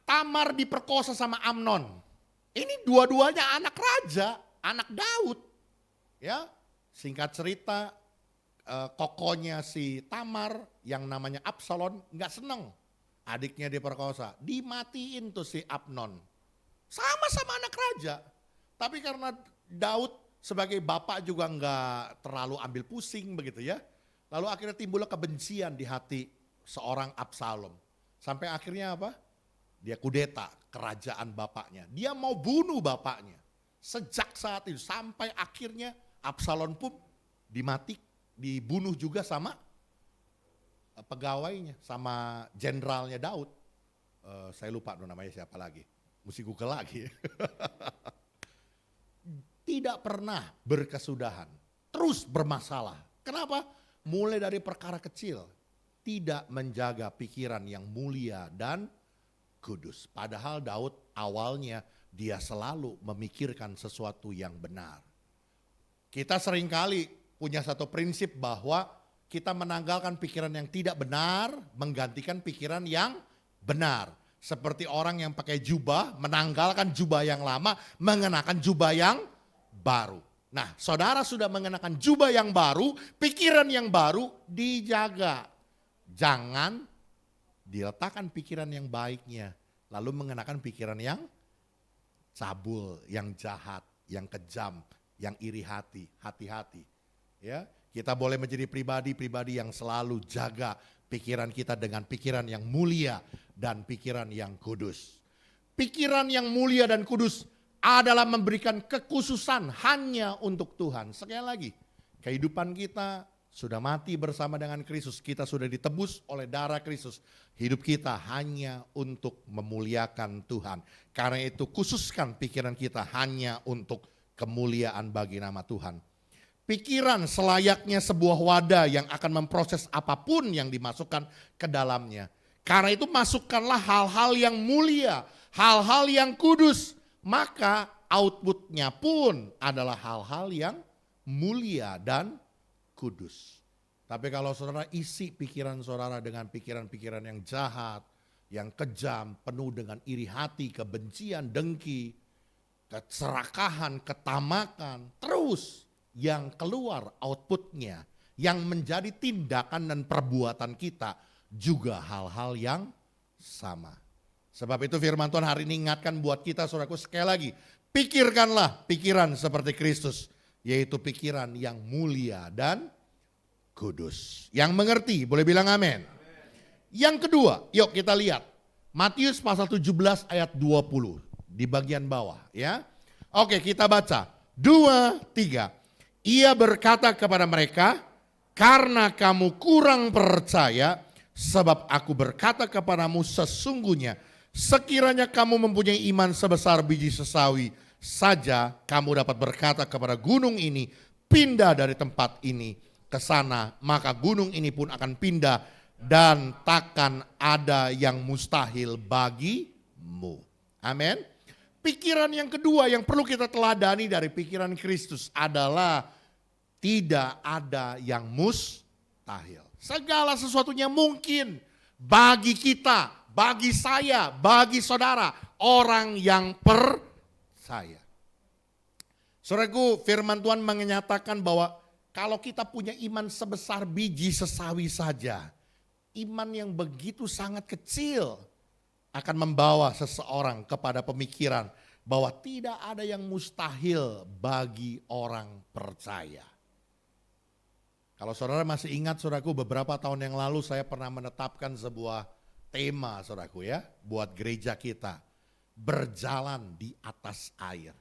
Tamar diperkosa sama Amnon. Ini dua-duanya anak raja, anak Daud. Ya, singkat cerita, kokonya si Tamar yang namanya Absalom nggak seneng adiknya diperkosa, dimatiin tuh si Amnon. Sama-sama anak raja, tapi karena Daud sebagai bapak juga nggak terlalu ambil pusing begitu ya. Lalu akhirnya timbullah kebencian di hati seorang Absalom. Sampai akhirnya apa? Dia kudeta kerajaan bapaknya. Dia mau bunuh bapaknya. Sejak saat itu sampai akhirnya Absalom pun dibunuh juga sama pegawainya, sama jenderalnya Daud. Saya lupa namanya siapa lagi. Mesti Google lagi. Tidak pernah berkesudahan. Terus bermasalah. Kenapa? Mulai dari perkara kecil. tidak menjaga pikiran yang mulia dan kudus. Padahal Daud awalnya dia selalu memikirkan sesuatu yang benar. Kita seringkali punya satu prinsip bahwa kita menanggalkan pikiran yang tidak benar, menggantikan pikiran yang benar. Seperti orang yang pakai jubah, menanggalkan jubah yang lama, mengenakan jubah yang baru. Nah, saudara sudah mengenakan jubah yang baru, pikiran yang baru dijaga. Jangan diletakkan pikiran yang baiknya, lalu mengenakan pikiran yang cabul, yang jahat, yang kejam, yang iri hati. Hati-hati. Ya, kita boleh menjadi pribadi-pribadi yang selalu jaga pikiran kita dengan pikiran yang mulia dan pikiran yang kudus. Pikiran yang mulia dan kudus adalah memberikan kekhususan hanya untuk Tuhan. Sekali lagi, kehidupan kita sudah mati bersama dengan Kristus. Kita sudah ditebus oleh darah Kristus. Hidup kita hanya untuk memuliakan Tuhan. Karena itu khususkan pikiran kita hanya untuk kemuliaan bagi nama Tuhan. Pikiran selayaknya sebuah wadah yang akan memproses apapun yang dimasukkan ke dalamnya. Karena itu masukkanlah hal-hal yang mulia, hal-hal yang kudus. Maka outputnya pun adalah hal-hal yang mulia dan kudus. Tapi kalau saudara isi pikiran saudara dengan pikiran-pikiran yang jahat, yang kejam, penuh dengan iri hati, kebencian, dengki, keserakahan, ketamakan, terus yang keluar outputnya, yang menjadi tindakan dan perbuatan kita juga hal-hal yang sama. Sebab itu firman Tuhan hari ini ingatkan buat kita saudaraku sekali lagi, pikirkanlah pikiran seperti Kristus, yaitu pikiran yang mulia dan kudus. Yang mengerti boleh bilang amin. Yang kedua, yuk kita lihat Matius pasal 17 ayat 20 di bagian bawah ya. Oke, kita baca 2, 3. Ia berkata kepada mereka, karena kamu kurang percaya, sebab aku berkata kepadamu sesungguhnya, sekiranya kamu mempunyai iman sebesar biji sesawi saja, kamu dapat berkata kepada gunung ini, pindah dari tempat ini ke sana, maka gunung ini pun akan pindah dan takkan ada yang mustahil bagimu. Amin. Pikiran yang kedua yang perlu kita teladani dari pikiran Kristus adalah tidak ada yang mustahil. Segala sesuatunya mungkin bagi kita, bagi saya, bagi saudara, orang yang percaya. Saudaraku, firman Tuhan menyatakan bahwa kalau kita punya iman sebesar biji sesawi saja, iman yang begitu sangat kecil akan membawa seseorang kepada pemikiran bahwa tidak ada yang mustahil bagi orang percaya. Kalau saudara masih ingat saudaraku, beberapa tahun yang lalu saya pernah menetapkan sebuah tema saudaraku ya, buat gereja kita, berjalan di atas air.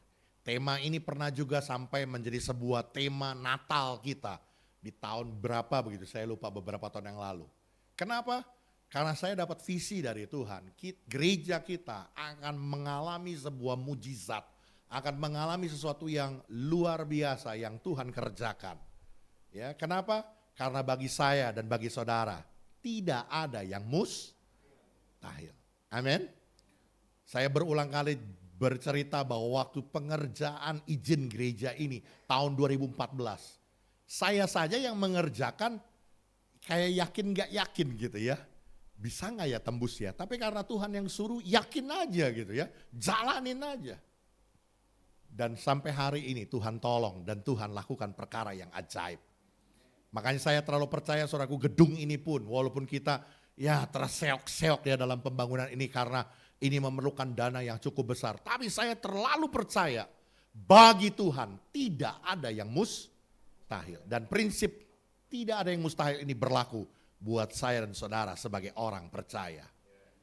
Tema ini pernah juga sampai menjadi sebuah tema Natal kita di tahun berapa begitu, saya lupa, beberapa tahun yang lalu. Kenapa? Karena saya dapat visi dari Tuhan, gereja kita akan mengalami sebuah mujizat, akan mengalami sesuatu yang luar biasa yang Tuhan kerjakan. Ya, kenapa? Karena bagi saya dan bagi saudara tidak ada yang mustahil. Amin. Saya berulang kali bercerita bahwa waktu pengerjaan izin gereja ini tahun 2014, saya saja yang mengerjakan kayak yakin gak yakin gitu ya. Bisa gak ya tembus ya? Tapi karena Tuhan yang suruh, yakin aja gitu ya. Jalanin aja. Dan sampai hari ini Tuhan tolong dan Tuhan lakukan perkara yang ajaib. Makanya saya terlalu percaya saudaraku, gedung ini pun walaupun kita ya terseok-seok ya dalam pembangunan ini karena ini memerlukan dana yang cukup besar. Tapi saya terlalu percaya bagi Tuhan tidak ada yang mustahil. Dan prinsip tidak ada yang mustahil ini berlaku buat saya dan saudara sebagai orang percaya.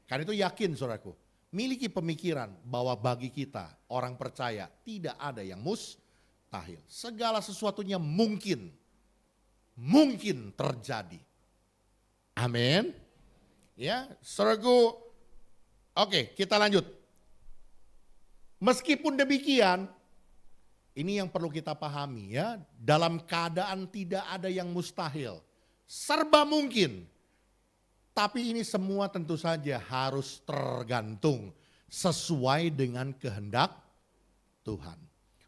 Karena itu yakin saudaraku, miliki pemikiran bahwa bagi kita orang percaya tidak ada yang mustahil. Segala sesuatunya mungkin terjadi. Amin. Ya, saudaraku. Oke, kita lanjut. Meskipun demikian, ini yang perlu kita pahami ya, dalam keadaan tidak ada yang mustahil. Serba mungkin. Tapi ini semua tentu saja harus tergantung sesuai dengan kehendak Tuhan.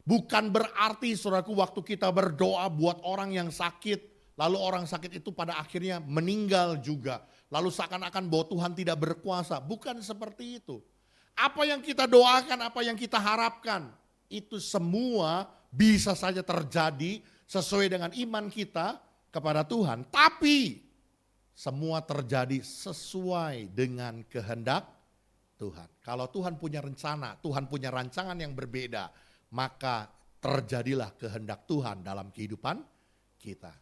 Bukan berarti saudaraku waktu kita berdoa buat orang yang sakit, lalu orang sakit itu pada akhirnya meninggal juga. Lalu seakan-akan bahwa Tuhan tidak berkuasa. Bukan seperti itu. Apa yang kita doakan, apa yang kita harapkan, itu semua bisa saja terjadi sesuai dengan iman kita kepada Tuhan. Tapi semua terjadi sesuai dengan kehendak Tuhan. Kalau Tuhan punya rencana, Tuhan punya rancangan yang berbeda, maka terjadilah kehendak Tuhan dalam kehidupan kita.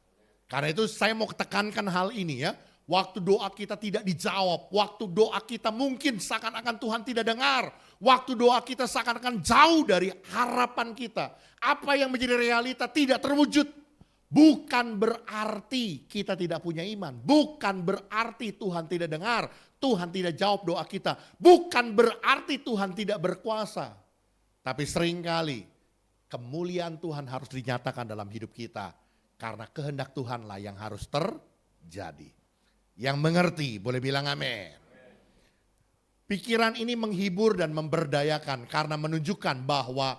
Karena itu saya mau tekankan hal ini ya. Waktu doa kita tidak dijawab, waktu doa kita mungkin seakan-akan Tuhan tidak dengar, waktu doa kita seakan-akan jauh dari harapan kita. Apa yang menjadi realita tidak terwujud. Bukan berarti kita tidak punya iman. Bukan berarti Tuhan tidak dengar. Tuhan tidak jawab doa kita. Bukan berarti Tuhan tidak berkuasa. Tapi seringkali kemuliaan Tuhan harus dinyatakan dalam hidup kita. Karena kehendak Tuhanlah yang harus terjadi. Yang mengerti boleh bilang amin. Pikiran ini menghibur dan memberdayakan. Karena menunjukkan bahwa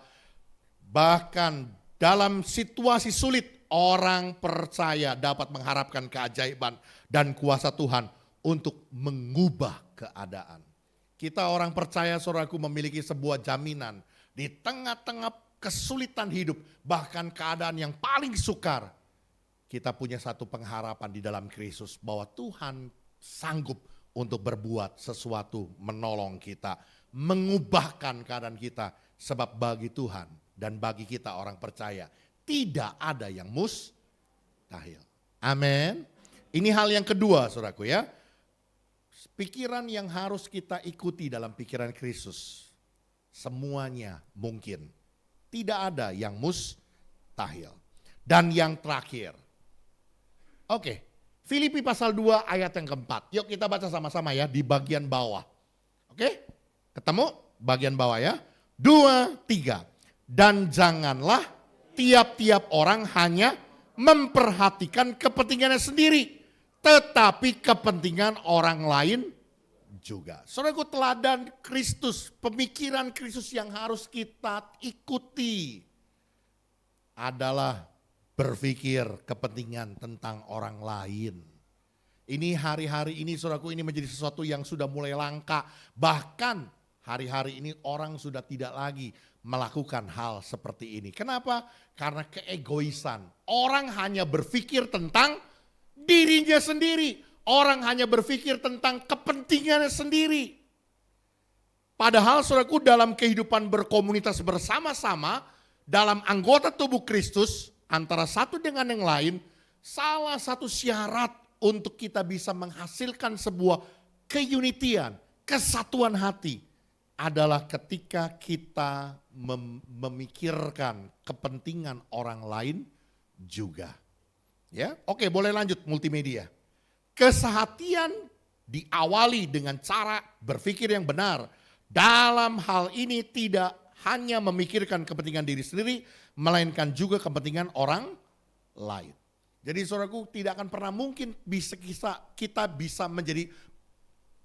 bahkan dalam situasi sulit, orang percaya dapat mengharapkan keajaiban dan kuasa Tuhan untuk mengubah keadaan. Kita orang percaya saudaraku memiliki sebuah jaminan di tengah-tengah kesulitan hidup, bahkan keadaan yang paling sukar. Kita punya satu pengharapan di dalam Kristus bahwa Tuhan sanggup untuk berbuat sesuatu menolong kita, mengubahkan keadaan kita. Sebab bagi Tuhan dan bagi kita orang percaya, tidak ada yang mustahil. Amin. Ini hal yang kedua saudaraku ya. Pikiran yang harus kita ikuti dalam pikiran Kristus. Semuanya mungkin. Tidak ada yang mustahil. Dan yang terakhir. Oke, Filipi pasal 2 ayat yang keempat. Yuk kita baca sama-sama ya di bagian bawah. Oke, ketemu bagian bawah ya. 2, 3. Dan janganlah tiap-tiap orang hanya memperhatikan kepentingannya sendiri, tetapi kepentingan orang lain juga. Saudaraku, teladan Kristus, pemikiran Kristus yang harus kita ikuti adalah berpikir kepentingan tentang orang lain. Ini hari-hari ini saudaraku, ini menjadi sesuatu yang sudah mulai langka. Bahkan hari-hari ini orang sudah tidak lagi melakukan hal seperti ini. Kenapa? Karena keegoisan. Orang hanya berpikir tentang dirinya sendiri. Orang hanya berpikir tentang kepentingannya sendiri. Padahal saudaraku, dalam kehidupan berkomunitas bersama-sama, dalam anggota tubuh Kristus, antara satu dengan yang lain, salah satu syarat untuk kita bisa menghasilkan sebuah keunitian, kesatuan hati, adalah ketika kita memikirkan kepentingan orang lain juga. Ya, oke, boleh lanjut multimedia. Kesehatian diawali dengan cara berpikir yang benar. Dalam hal ini tidak hanya memikirkan kepentingan diri sendiri, melainkan juga kepentingan orang lain. Jadi saudaraku, tidak akan pernah mungkin kita bisa menjadi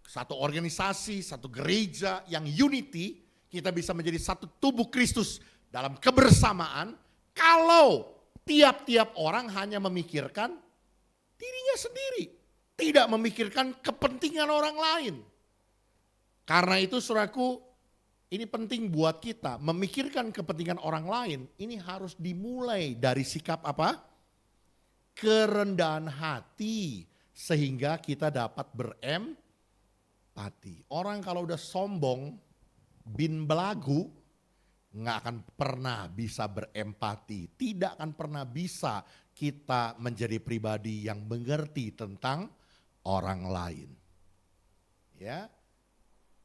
satu organisasi, satu gereja yang unity, kita bisa menjadi satu tubuh Kristus dalam kebersamaan kalau tiap-tiap orang hanya memikirkan dirinya sendiri, tidak memikirkan kepentingan orang lain. Karena itu saudaraku, ini penting buat kita memikirkan kepentingan orang lain. Ini harus dimulai dari sikap apa? Kerendahan hati, sehingga kita dapat berempati. Orang kalau udah sombong, bin belagu, nggak akan pernah bisa berempati. Tidak akan pernah bisa kita menjadi pribadi yang mengerti tentang orang lain. Ya,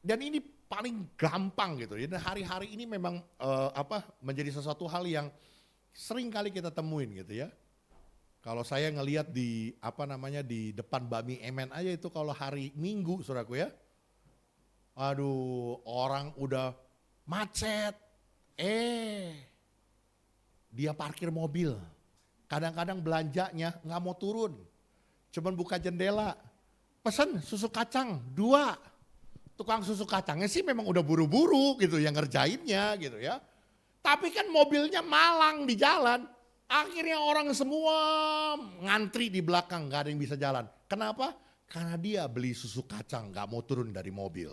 dan ini paling gampang gitu. Dan hari-hari ini memang menjadi sesuatu hal yang sering kali kita temuin gitu ya. Kalau saya ngelihat di di depan Bami Emen aja itu kalau hari Minggu saudaraku ya. Aduh, orang udah macet. Dia parkir mobil. Kadang-kadang belanjanya nggak mau turun. Cuman buka jendela. pesen susu kacang 2. Tukang susu kacangnya sih memang udah buru-buru gitu yang ngerjainnya gitu ya. Tapi kan mobilnya malang di jalan. Akhirnya orang semua ngantri di belakang, gak ada yang bisa jalan. Kenapa? Karena dia beli susu kacang, gak mau turun dari mobil.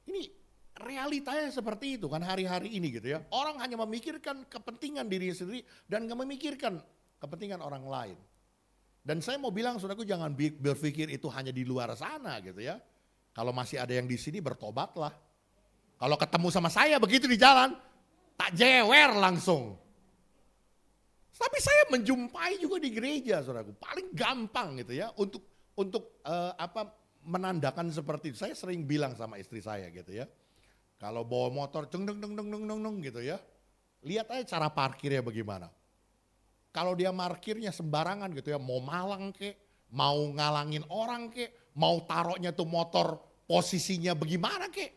Ini realitanya seperti itu kan hari-hari ini gitu ya. Orang hanya memikirkan kepentingan diri sendiri dan gak memikirkan kepentingan orang lain. Dan saya mau bilang saudaraku, jangan berpikir itu hanya di luar sana gitu ya. Kalau masih ada yang di sini bertobatlah. Kalau ketemu sama saya begitu di jalan, tak jewer langsung. Tapi saya menjumpai juga di gereja, saudaraku. Paling gampang gitu ya untuk menandakan seperti itu. Saya sering bilang sama istri saya gitu ya. Kalau bawa motor deng gitu ya. Lihat aja cara parkirnya bagaimana. Kalau dia parkirnya sembarangan gitu ya, mau malang kek, mau ngalangin orang kek, mau taruhnya tuh motor posisinya bagaimana kek.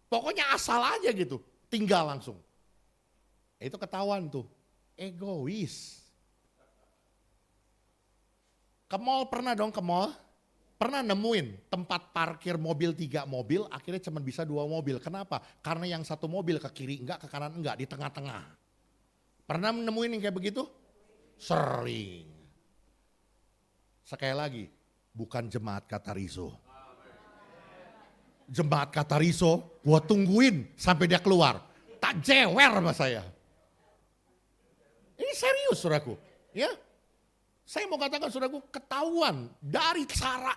Pokoknya asal aja gitu, tinggal langsung. Itu ketahuan tuh. Egois. Ke mall pernah dong, ke mall? Pernah nemuin tempat parkir mobil 3 mobil, akhirnya cuma bisa 2 mobil. Kenapa? Karena yang satu mobil ke kiri enggak, ke kanan enggak, di tengah-tengah. Pernah nemuin yang kayak begitu? Sering. Sekali lagi, bukan jemaat Katariso. Jemaat Katariso, gua tungguin sampai dia keluar. Tak jewer sama saya. Ini serius saudaraku, ya. Saya mau katakan saudaraku, ketahuan dari cara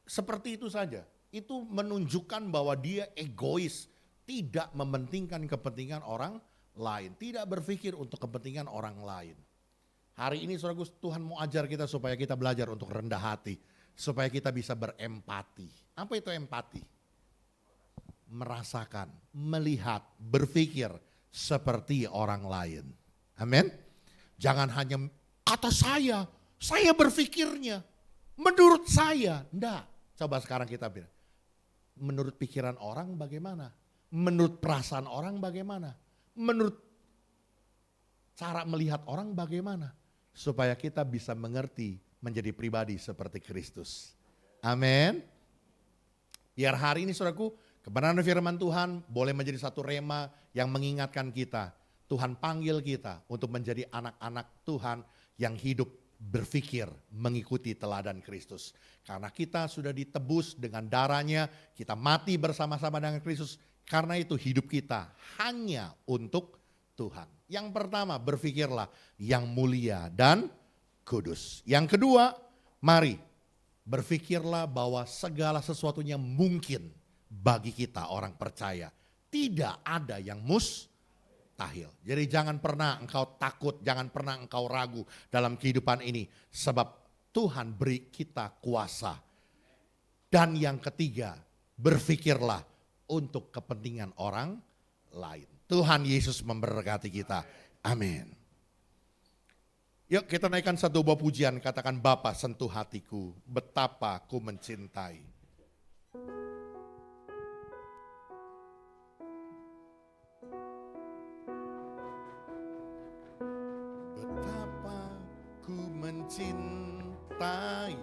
seperti itu saja. Itu menunjukkan bahwa dia egois, tidak mementingkan kepentingan orang lain, tidak berpikir untuk kepentingan orang lain. Hari ini saudaraku, Tuhan mau ajar kita supaya kita belajar untuk rendah hati, supaya kita bisa berempati. Apa itu empati? Merasakan, melihat, berpikir seperti orang lain. Amin. Jangan hanya kata saya berpikirnya, menurut saya. Enggak, coba sekarang kita bilang, menurut pikiran orang bagaimana? Menurut perasaan orang bagaimana? Menurut cara melihat orang bagaimana? Supaya kita bisa mengerti menjadi pribadi seperti Kristus. Amin. Biar hari ini saudaraku, kebenaran firman Tuhan boleh menjadi satu rema yang mengingatkan kita. Tuhan panggil kita untuk menjadi anak-anak Tuhan yang hidup berpikir mengikuti teladan Kristus. Karena kita sudah ditebus dengan darahnya, kita mati bersama-sama dengan Kristus. Karena itu hidup kita hanya untuk Tuhan. Yang pertama, berpikirlah yang mulia dan kudus. Yang kedua, mari berpikirlah bahwa segala sesuatunya mungkin bagi kita orang percaya. Tidak ada yang mustahil. Jadi jangan pernah engkau takut, jangan pernah engkau ragu dalam kehidupan ini. Sebab Tuhan beri kita kuasa. Dan yang ketiga, berpikirlah untuk kepentingan orang lain. Tuhan Yesus memberkati kita. Amin. Yuk kita naikkan satu buah pujian, katakan Bapa sentuh hatiku, betapa ku mencintai. Mencintai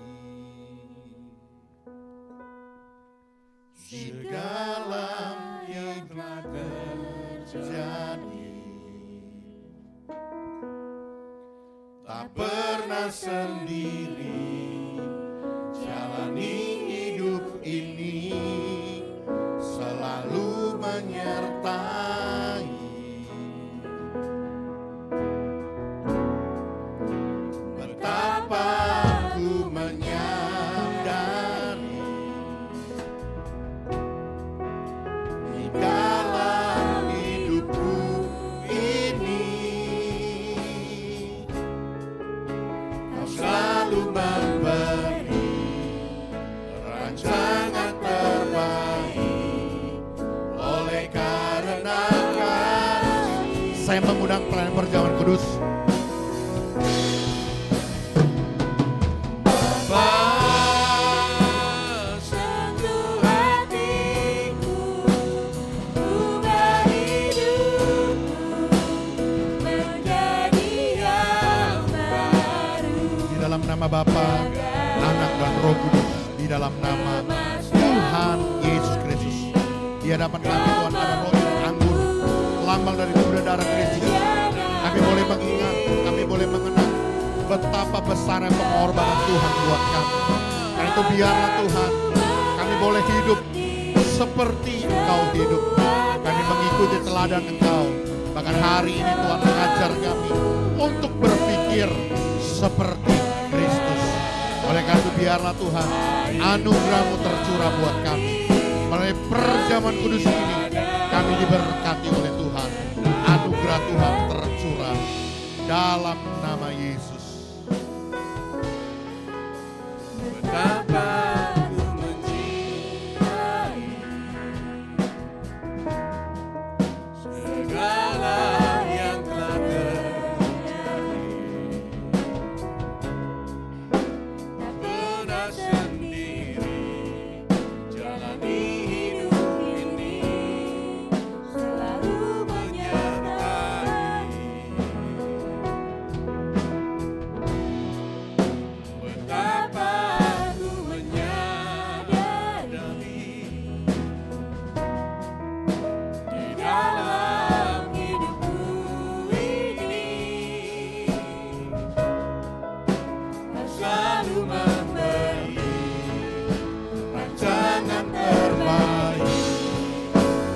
segala yang telah terjadi, tak pernah sendiri jalani hidup ini, selalu menyertai. Saya mengundang pelayan perjamuan kudus. Sentuh hatiku, ubah hidupku menjadi yang baru. Di dalam nama Bapa, Anak dan hadapan kami Tuhan ada roti dan anggur, lambang dari tubuh dan darah Kristus. Kami boleh mengingat, kami boleh mengenang betapa besarnya pengorbanan Tuhan buat kami. Karena itu biarlah Tuhan, kami boleh hidup seperti Engkau hidup. Kami mengikuti teladan Engkau. Bahkan hari ini Tuhan mengajar kami untuk berpikir seperti Kristus. Oleh karena itu biarlah Tuhan anugerah-Mu tercurah buat kami. Melalui perjamuan kudus ini kami diberkati oleh Tuhan. Anugerah Tuhan tercurah dalam nama Yesus. Betapa ku mencintai segala yang telah terjadi. Benar sendiri jalani hidup ini, selalu menyertai. Betapa ku menyadari di dalam hidupku ini Kau selalu memberi rancangan terbaik.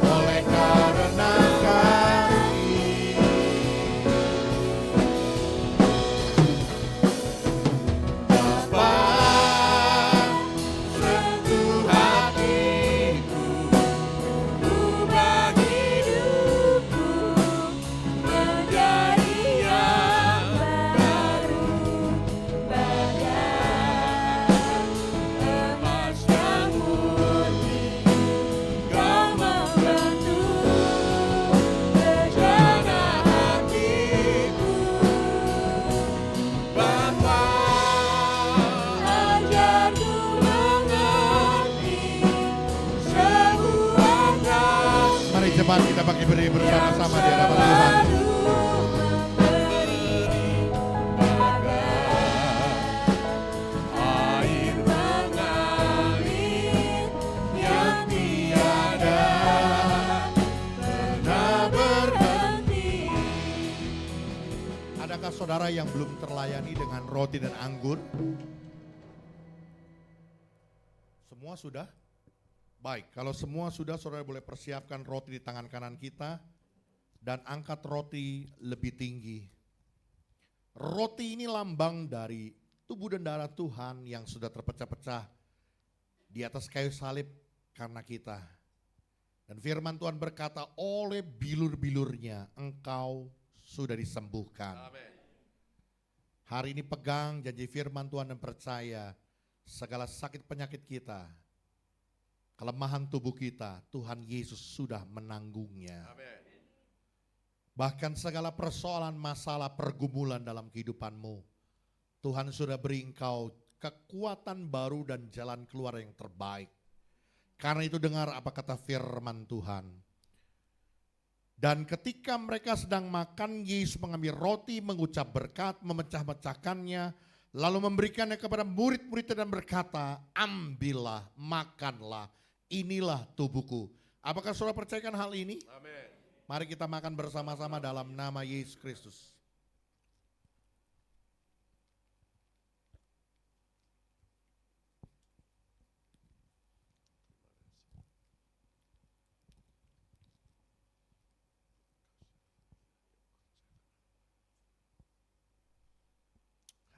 Oleh karena kasih Bapa, sentuh hatiku, ubah hidupku menjadi yang baru, emas yang murni. Kau membentuk rencana hatiku, Bapa. Ajarku mengerti sebuah kasih. Mari cepat kita bagi beri bersama-sama di hadapan Tuhan. Air mengalir yang tiada pernah berhenti. Adakah saudara yang belum terlayani dengan roti dan anggur? Semua sudah? Baik, kalau semua sudah, saudara boleh persiapkan roti di tangan kanan kita dan angkat roti lebih tinggi. Roti ini lambang dari tubuh dan darah Tuhan yang sudah terpecah-pecah di atas kayu salib karena kita. Dan firman Tuhan berkata, oleh bilur-bilurnya engkau sudah disembuhkan. Hari ini pegang janji firman Tuhan dan percaya segala sakit penyakit kita, kelemahan tubuh kita, Tuhan Yesus sudah menanggungnya. Bahkan segala persoalan, masalah, pergumulan dalam kehidupanmu, Tuhan sudah beri engkau kekuatan baru dan jalan keluar yang terbaik. Karena itu dengar apa kata firman Tuhan. Dan ketika mereka sedang makan, Yesus mengambil roti, mengucap berkat, memecah-mecahkannya, lalu memberikannya kepada murid-muridnya dan berkata, ambillah, makanlah, inilah tubuhku. Apakah saudara percayakan hal ini? Amin. Mari kita makan bersama-sama dalam nama Yesus Kristus.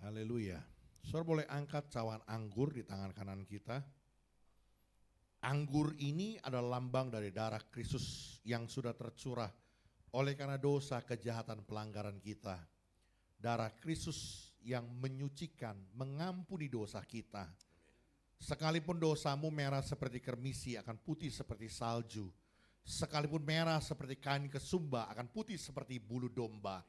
Haleluya. Saudara boleh angkat cawan anggur di tangan kanan kita. Anggur ini adalah lambang dari darah Kristus yang sudah tercurah oleh karena dosa, kejahatan, pelanggaran kita. Darah Kristus yang menyucikan, mengampuni dosa kita. Sekalipun dosamu merah seperti kermisi akan putih seperti salju. Sekalipun merah seperti kain kesumba akan putih seperti bulu domba.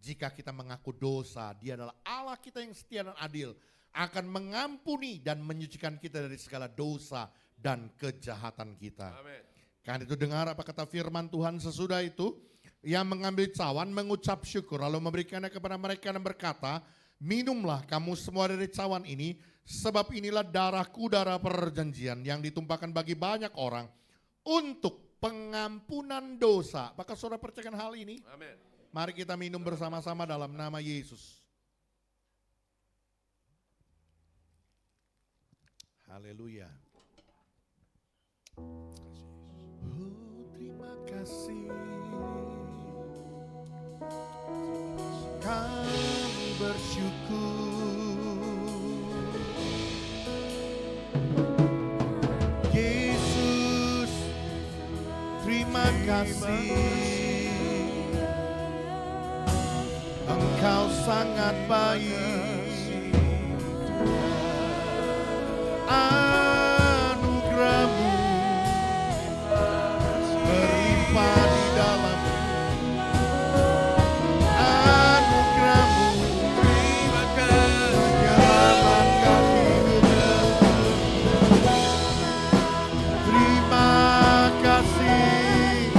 Jika kita mengaku dosa, Dia adalah Allah kita yang setia dan adil, akan mengampuni dan menyucikan kita dari segala dosa dan kejahatan kita. Amin. Karena itu dengar apa kata firman Tuhan sesudah itu, Ia mengambil cawan, mengucap syukur, lalu memberikannya kepada mereka dan berkata, minumlah kamu semua dari cawan ini, sebab inilah darahku, darah perjanjian yang ditumpahkan bagi banyak orang untuk pengampunan dosa. Apakah saudara percayakan hal ini? Amin. Mari kita minum bersama-sama dalam nama Yesus. Haleluya. Oh, terima kasih. Kami bersyukur. Yesus, terima kasih. Engkau sangat baik. Anugerah-Mu berlimpah di dalam. Anugerah-Mu menyelamatkan hidupku. Terima kasih,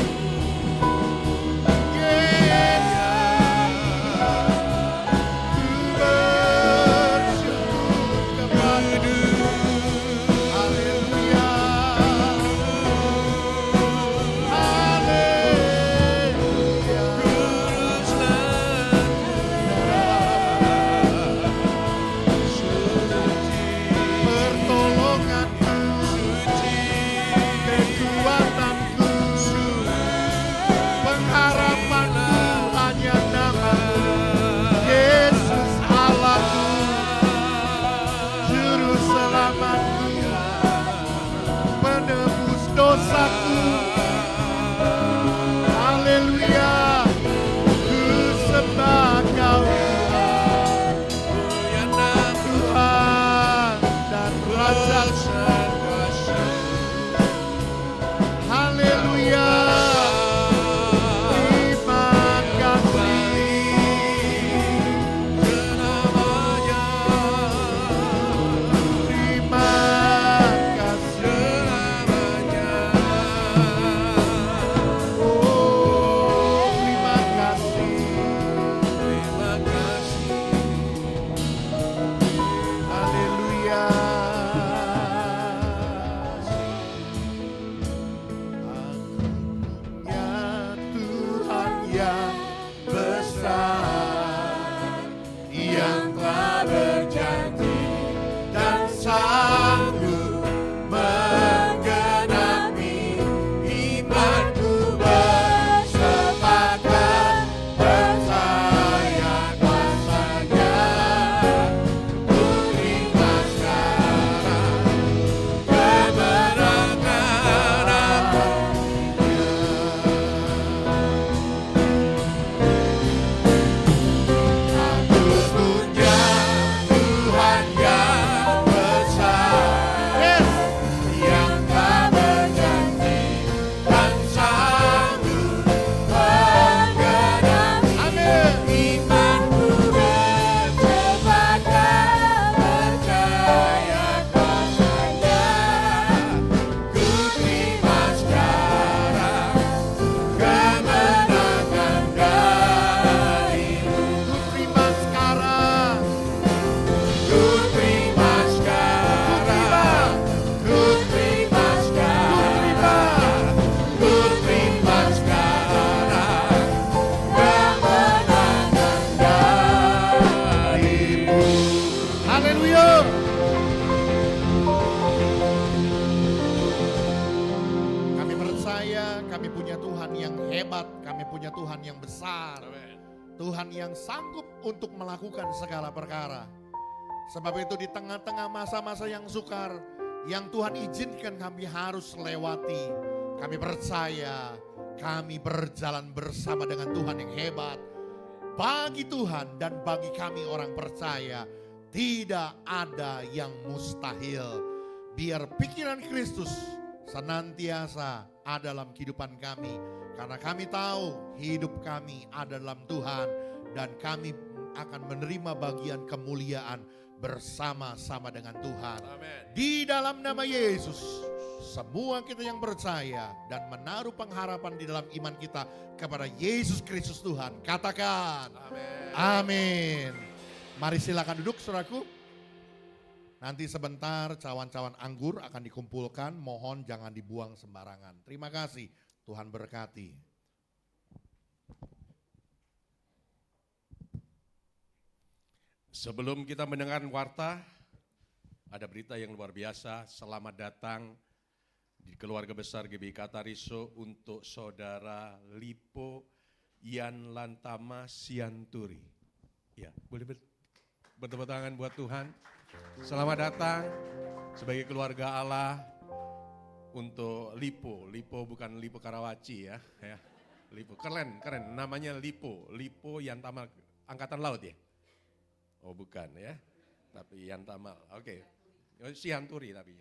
Yesus. Ku bersyukur kepadamu. Haleluya. Pertolonganku, kekuatanku, pengharapanku hanya nama-Mu, Yesus Allahku, Juru Selamatku, penebus dosaku. Haleluya, ku sembah Kau Tuhan dan Raja kuasa. Haleluya, terima kasih. Terima kasih. Oh, terima kasih. Haleluya. Aku punya Tuhan yang besar, yang telah berjanji dan sanggup menggenapi imanku. Bersepakat percaya kuasa-Nya. Ku terima sekarang kemenangan apapun. Aku punya Tuhan yang besar, yang telah berjanji dan sanggup menggenapi imanku. Bersepakat percaya kuasa-Nya. Ku terima sekarang kemenangan dari-Mu. Ku terima sekarang. Ku terima sekarang. Ku terima sekarang. Ku terima sekarang kemenangan dari-Mu. Haleluya. Kami percaya kami punya Tuhan yang hebat, kami punya Tuhan yang besar. Tuhan yang sanggup untuk melakukan segala perkara. Sebab itu di tengah-tengah masa-masa yang sukar, yang Tuhan izinkan kami harus lewati, kami percaya kami berjalan bersama dengan Tuhan yang hebat. Bagi Tuhan dan bagi kami orang percaya, tidak ada yang mustahil. Biar pikiran Kristus senantiasa ada dalam kehidupan kami. Karena kami tahu hidup kami ada dalam Tuhan. Dan kami akan menerima bagian kemuliaan bersama-sama dengan Tuhan. Amin. Di dalam nama Yesus, semua kita yang percaya dan menaruh pengharapan di dalam iman kita kepada Yesus Kristus Tuhan, katakan Amin. amin. Mari silakan duduk saudaraku. Nanti sebentar cawan-cawan anggur akan dikumpulkan, mohon jangan dibuang sembarangan. Terima kasih, Tuhan berkati. Sebelum kita mendengar warta, ada berita yang luar biasa. Selamat datang di keluarga besar GBI Katariso untuk saudara Lipo Yan Lantama Sianturi. Ya, boleh bertepuk tangan buat Tuhan. Selamat datang sebagai keluarga Allah untuk Lipo. Lipo bukan Lipo Karawaci ya. Lipo keren, namanya Lipo. Lipo Yan Tamal, angkatan laut ya? Oh bukan ya, tapi Yan Tamal. Oke. Sianturi tapi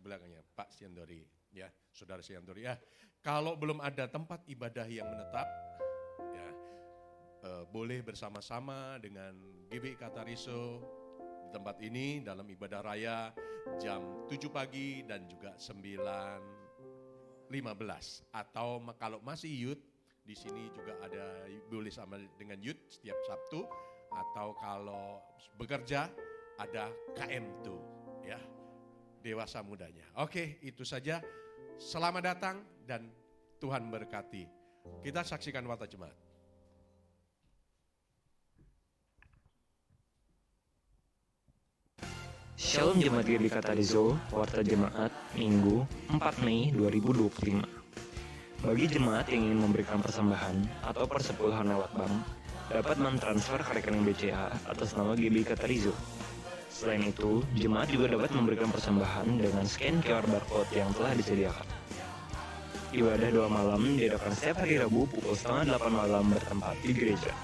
belakangnya Pak Sianturi ya, saudara Sianturi ya. Kalau belum ada tempat ibadah yang menetap ya, boleh bersama-sama dengan GBI Katariso di tempat ini dalam ibadah raya jam 7 pagi dan juga 9.15. Atau kalau masih youth, di sini juga ada boleh sama dengan youth setiap Sabtu. Atau kalau bekerja ada KM2 ya, dewasa mudanya. Oke, itu saja. Selamat datang dan Tuhan berkati. Kita saksikan warta jemaat. Shalom Jemaat GBI Katariso, warta jemaat Minggu 4 Mei 2025. Bagi jemaat yang ingin memberikan persembahan atau persepuluhan lewat bank, dapat mentransfer ke rekening BCA atas nama GBI Katariso. Selain itu, jemaat juga dapat memberikan persembahan dengan scan QR barcode yang telah disediakan. Ibadah doa malam diadakan setiap hari Rabu pukul 7:30 malam bertempat di gereja.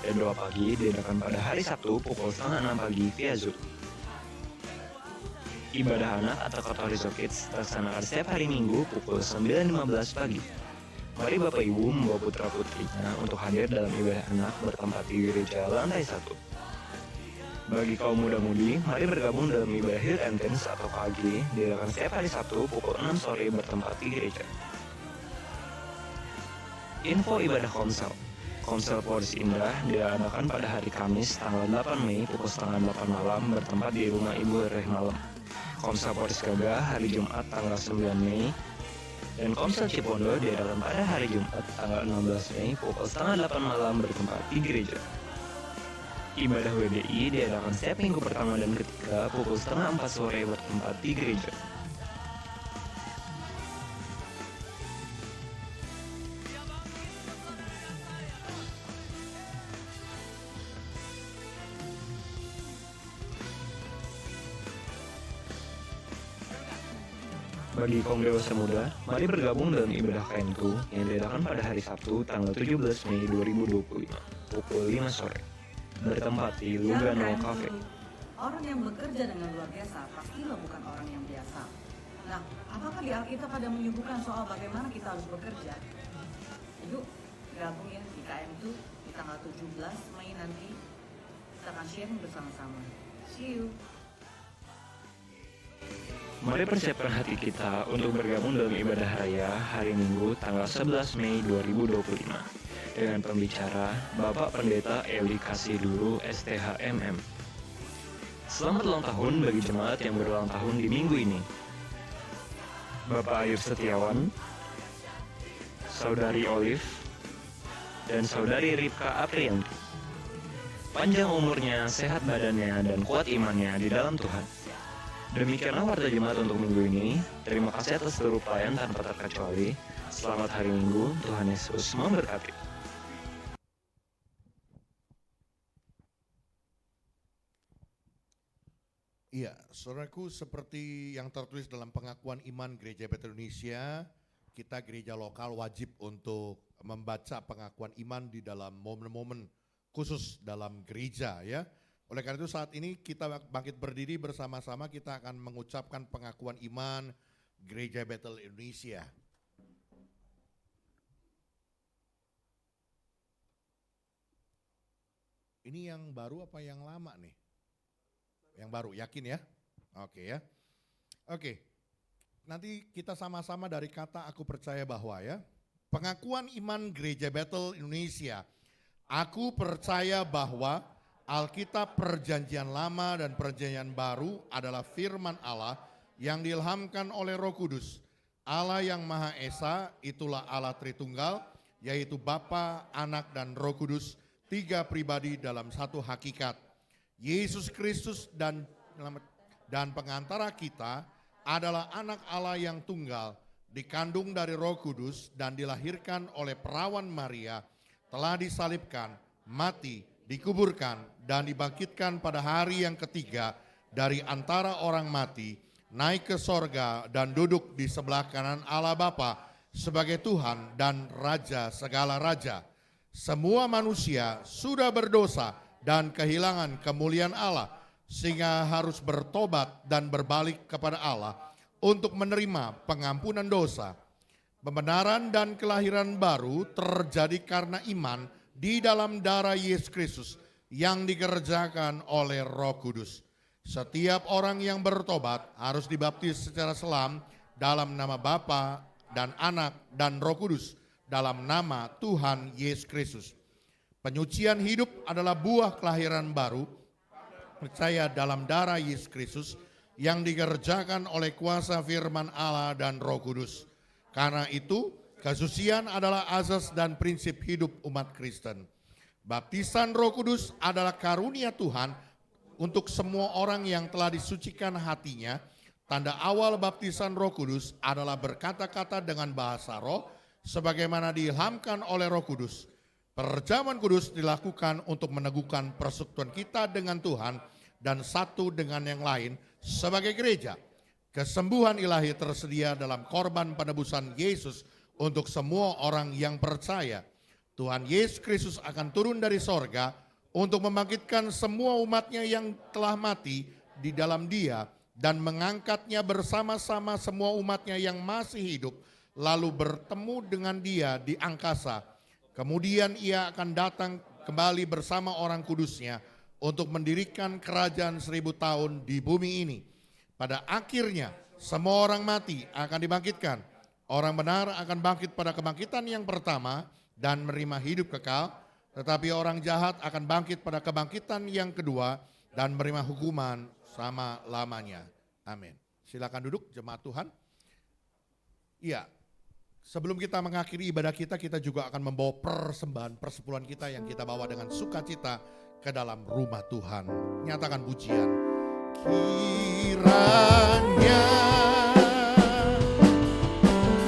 Dan doa pagi diadakan pada hari Sabtu pukul 5:30 pagi via Zoom. Ibadah anak atau Katariso Kids terlaksanakan setiap hari Minggu pukul 9:15 pagi. Mari Bapak Ibu membawa putra-putrinya untuk hadir dalam ibadah anak bertempat di gereja lantai 1. Bagi kaum muda-mudi, mari bergabung dalam ibadah Hill Entrance atau KG diadakan setiap hari Sabtu pukul 6 sore bertempat di gereja. Info ibadah konsel. Konsel Polres Indah diadakan pada hari Kamis tanggal 8 Mei pukul 7:30 malam bertempat di rumah Ibu RW Malam. Konsel Polres Gagah hari Jumat tanggal 9 Mei. Dan Komsel Cipondo diadakan pada hari Jumat tanggal 16 Mei pukul 7:30 malam bertempat di gereja. Ibadah WBI diadakan setiap minggu pertama dan ketiga pukul 3:30 sore bertempat di gereja. Bagi kaum dewasa muda, mari bergabung dalam ibadah KM2 yang diadakan pada hari Sabtu tanggal 17 Mei 2025 pukul 5 sore bertempat di Lugano Cafe. Orang yang bekerja dengan luar biasa pastilah bukan orang yang biasa. Nah, apakah di Alkitab ada menyebutkan soal bagaimana kita harus bekerja? Yuk, gabung ya di KM2 di tanggal 17 Mei nanti. Kita akan sharing bersama-sama. See you. Mari persiapkan hati kita untuk bergabung dalam ibadah raya hari Minggu tanggal 11 Mei 2025 dengan pembicara Bapak Pendeta Eli Kasiduru STHMM. Selamat ulang tahun bagi jemaat yang berulang tahun di minggu ini. Bapak Ayub Setiawan, Saudari Olive, dan Saudari Ripka Aprianti. Panjang umurnya, sehat badannya, dan kuat imannya di dalam Tuhan. Demikianlah warta jemaat untuk minggu ini. Terima kasih atas seluruh pelayan tanpa terkecuali. Selamat hari Minggu, Tuhan Yesus memberkati. Iya, saudaraku, seperti yang tertulis dalam pengakuan iman Gereja Betel Indonesia, kita gereja lokal wajib untuk membaca pengakuan iman di dalam momen-momen khusus dalam gereja ya. Oleh karena itu saat ini kita bangkit berdiri bersama-sama, kita akan mengucapkan pengakuan iman Gereja Betel Indonesia. Ini yang baru apa yang lama nih? Yang baru, yakin ya? Oke ya. Oke, nanti kita sama-sama dari kata aku percaya bahwa ya. Pengakuan iman Gereja Betel Indonesia. Aku percaya bahwa Alkitab Perjanjian Lama dan Perjanjian Baru adalah firman Allah yang diilhamkan oleh Roh Kudus. Allah yang Maha Esa itulah Allah Tritunggal, yaitu Bapa, Anak, dan Roh Kudus, tiga pribadi dalam satu hakikat. Yesus Kristus dan pengantara kita adalah anak Allah yang tunggal, dikandung dari Roh Kudus dan dilahirkan oleh perawan Maria, telah disalibkan, mati, dikuburkan, dan dibangkitkan pada hari yang ketiga dari antara orang mati, naik ke sorga dan duduk di sebelah kanan Allah Bapa sebagai Tuhan dan Raja segala raja. Semua manusia sudah berdosa dan kehilangan kemuliaan Allah, sehingga harus bertobat dan berbalik kepada Allah untuk menerima pengampunan dosa. Pembenaran dan kelahiran baru terjadi karena iman di dalam darah Yesus Kristus yang dikerjakan oleh Roh Kudus. Setiap orang yang bertobat harus dibaptis secara selam dalam nama Bapa dan Anak dan Roh Kudus, dalam nama Tuhan Yesus Kristus. Penyucian hidup adalah buah kelahiran baru, percaya dalam darah Yesus Kristus yang dikerjakan oleh kuasa firman Allah dan Roh Kudus. Karena itu, kesucian adalah asas dan prinsip hidup umat Kristen. Baptisan Roh Kudus adalah karunia Tuhan untuk semua orang yang telah disucikan hatinya. Tanda awal baptisan Roh Kudus adalah berkata-kata dengan bahasa roh sebagaimana diilhamkan oleh Roh Kudus. Perjamuan kudus dilakukan untuk meneguhkan persekutuan kita dengan Tuhan dan satu dengan yang lain sebagai gereja. Kesembuhan ilahi tersedia dalam korban penebusan Yesus untuk semua orang yang percaya. Tuhan Yesus Kristus akan turun dari sorga untuk membangkitkan semua umatnya yang telah mati di dalam Dia dan mengangkatnya bersama-sama semua umatnya yang masih hidup, lalu bertemu dengan Dia di angkasa. Kemudian Ia akan datang kembali bersama orang kudusnya untuk mendirikan kerajaan 1000 tahun di bumi ini. Pada akhirnya semua orang mati akan dibangkitkan. Orang benar akan bangkit pada kebangkitan yang pertama dan menerima hidup kekal. Tetapi orang jahat akan bangkit pada kebangkitan yang kedua dan menerima hukuman selama-lamanya. Amin. Silakan duduk jemaat Tuhan. Iya, sebelum kita mengakhiri ibadah kita, kita juga akan membawa persembahan persepuluhan kita yang kita bawa dengan sukacita ke dalam rumah Tuhan. Nyatakan pujian. Kiranya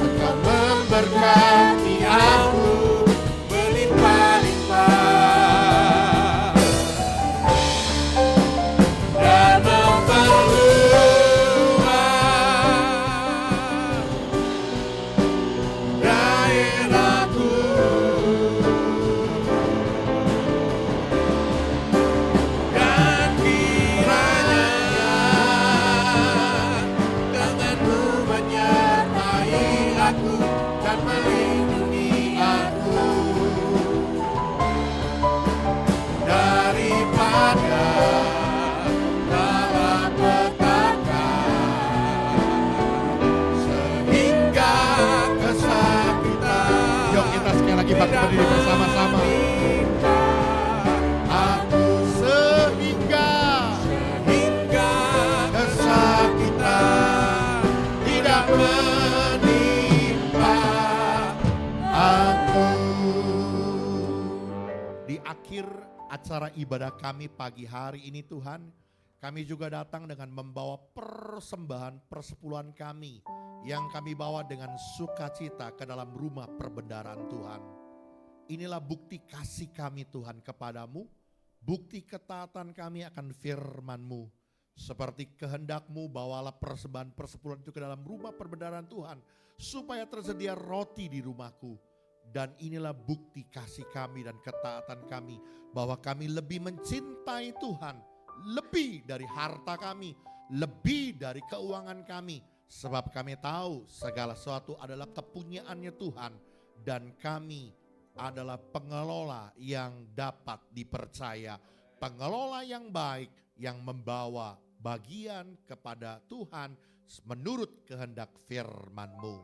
Engkau memberkati aku berlimpah-limpah dan memperluas daerahku, dan kiranya tangan-Mu menyertai aku dan melindungi aku daripada malapetaka sehingga kesakitan. Yuk kita sekali lagi berdiri bersama-sama. Aku sehingga kesakitan tidak menimpa aku. Di akhir acara ibadah kami pagi hari ini Tuhan, kami juga datang dengan membawa persembahan persepuluhan kami yang kami bawa dengan sukacita ke dalam rumah perbendaharaan Tuhan. Inilah bukti kasih kami Tuhan kepadamu, bukti ketaatan kami akan firman-Mu. Seperti kehendak-Mu, bawalah persembahan persepuluhan itu ke dalam rumah perbendaharaan Tuhan, supaya tersedia roti di rumahku. Dan inilah bukti kasih kami dan ketaatan kami, bahwa kami lebih mencintai Tuhan, lebih dari harta kami, lebih dari keuangan kami. Sebab kami tahu segala sesuatu adalah kepunyaannya Tuhan, dan kami adalah pengelola yang dapat dipercaya, pengelola yang baik yang membawa bagian kepada Tuhan menurut kehendak firman-Mu.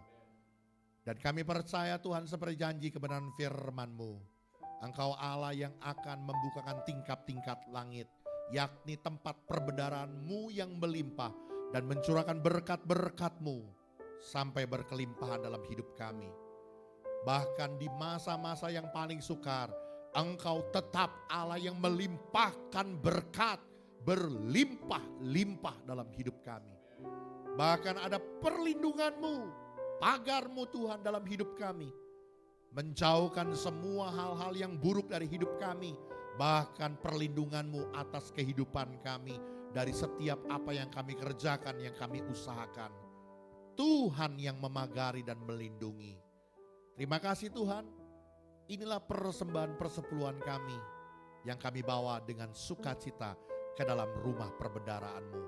Dan kami percaya Tuhan seperti janji kebenaran firman-Mu, Engkau Allah yang akan membukakan tingkap-tingkap langit, yakni tempat perbendaharaan-Mu yang melimpah dan mencurahkan berkat-berkat-Mu sampai berkelimpahan dalam hidup kami. Bahkan di masa-masa yang paling sukar, Engkau tetap Allah yang melimpahkan berkat berlimpah-limpah dalam hidup kami. Bahkan ada perlindungan-Mu, pagar-Mu Tuhan dalam hidup kami. Menjauhkan semua hal-hal yang buruk dari hidup kami. Bahkan perlindungan-Mu atas kehidupan kami dari setiap apa yang kami kerjakan, yang kami usahakan. Tuhan yang memagari dan melindungi. Terima kasih Tuhan. Inilah persembahan persepuluhan kami yang kami bawa dengan sukacita ke dalam rumah perbendaharaan-Mu.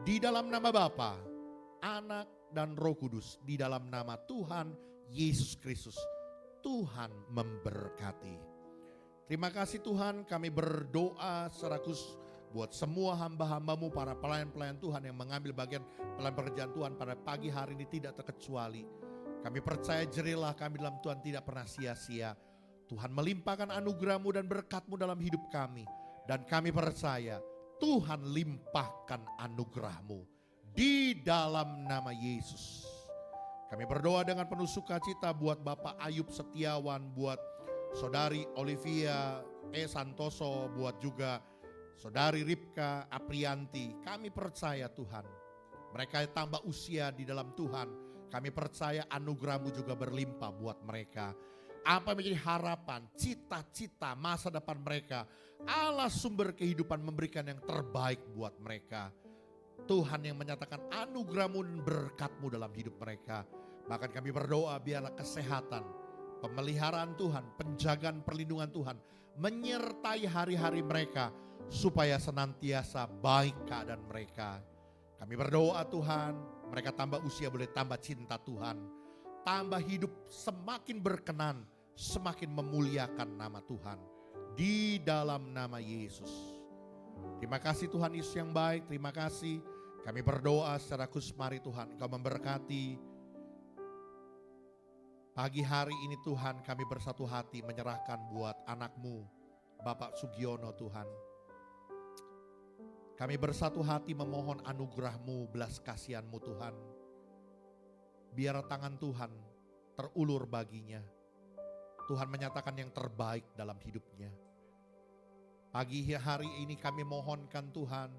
Di dalam nama Bapa, Anak dan Roh Kudus, di dalam nama Tuhan Yesus Kristus. Tuhan memberkati. Terima kasih Tuhan, kami berdoa secara khusus buat semua hamba-hamba-Mu, para pelayan-pelayan Tuhan yang mengambil bagian dalam pekerjaan Tuhan pada pagi hari ini tidak terkecuali. Kami percaya jerilah kami dalam Tuhan tidak pernah sia-sia. Tuhan melimpahkan anugerah-Mu dan berkat-Mu dalam hidup kami. Dan kami percaya Tuhan limpahkan anugerah-Mu di dalam nama Yesus. Kami berdoa dengan penuh sukacita buat Bapak Ayub Setiawan, buat Saudari Olivia Santoso, buat juga Saudari Ripka Aprianti. Kami percaya Tuhan, mereka tambah usia di dalam Tuhan. Kami percaya anugerah-Mu juga berlimpah buat mereka. Apa menjadi harapan, cita-cita masa depan mereka, Allah sumber kehidupan memberikan yang terbaik buat mereka. Tuhan yang menyatakan anugerah-Mu dan berkat-Mu dalam hidup mereka. Bahkan kami berdoa biarlah kesehatan, pemeliharaan Tuhan, penjagaan perlindungan Tuhan menyertai hari-hari mereka supaya senantiasa baik keadaan mereka. Kami berdoa Tuhan, mereka tambah usia boleh tambah cinta Tuhan, tambah hidup semakin berkenan, semakin memuliakan nama Tuhan di dalam nama Yesus. Terima kasih Tuhan Yesus yang baik, terima kasih. Kami berdoa secara khusus, mari Tuhan Engkau memberkati pagi hari ini Tuhan. Kami bersatu hati menyerahkan buat anak-Mu Bapak Sugiono Tuhan. Kami bersatu hati memohon anugerah-Mu, belas kasihan-Mu Tuhan. Biar tangan Tuhan terulur baginya. Tuhan menyatakan yang terbaik dalam hidupnya. Pagi hari ini kami mohonkan Tuhan,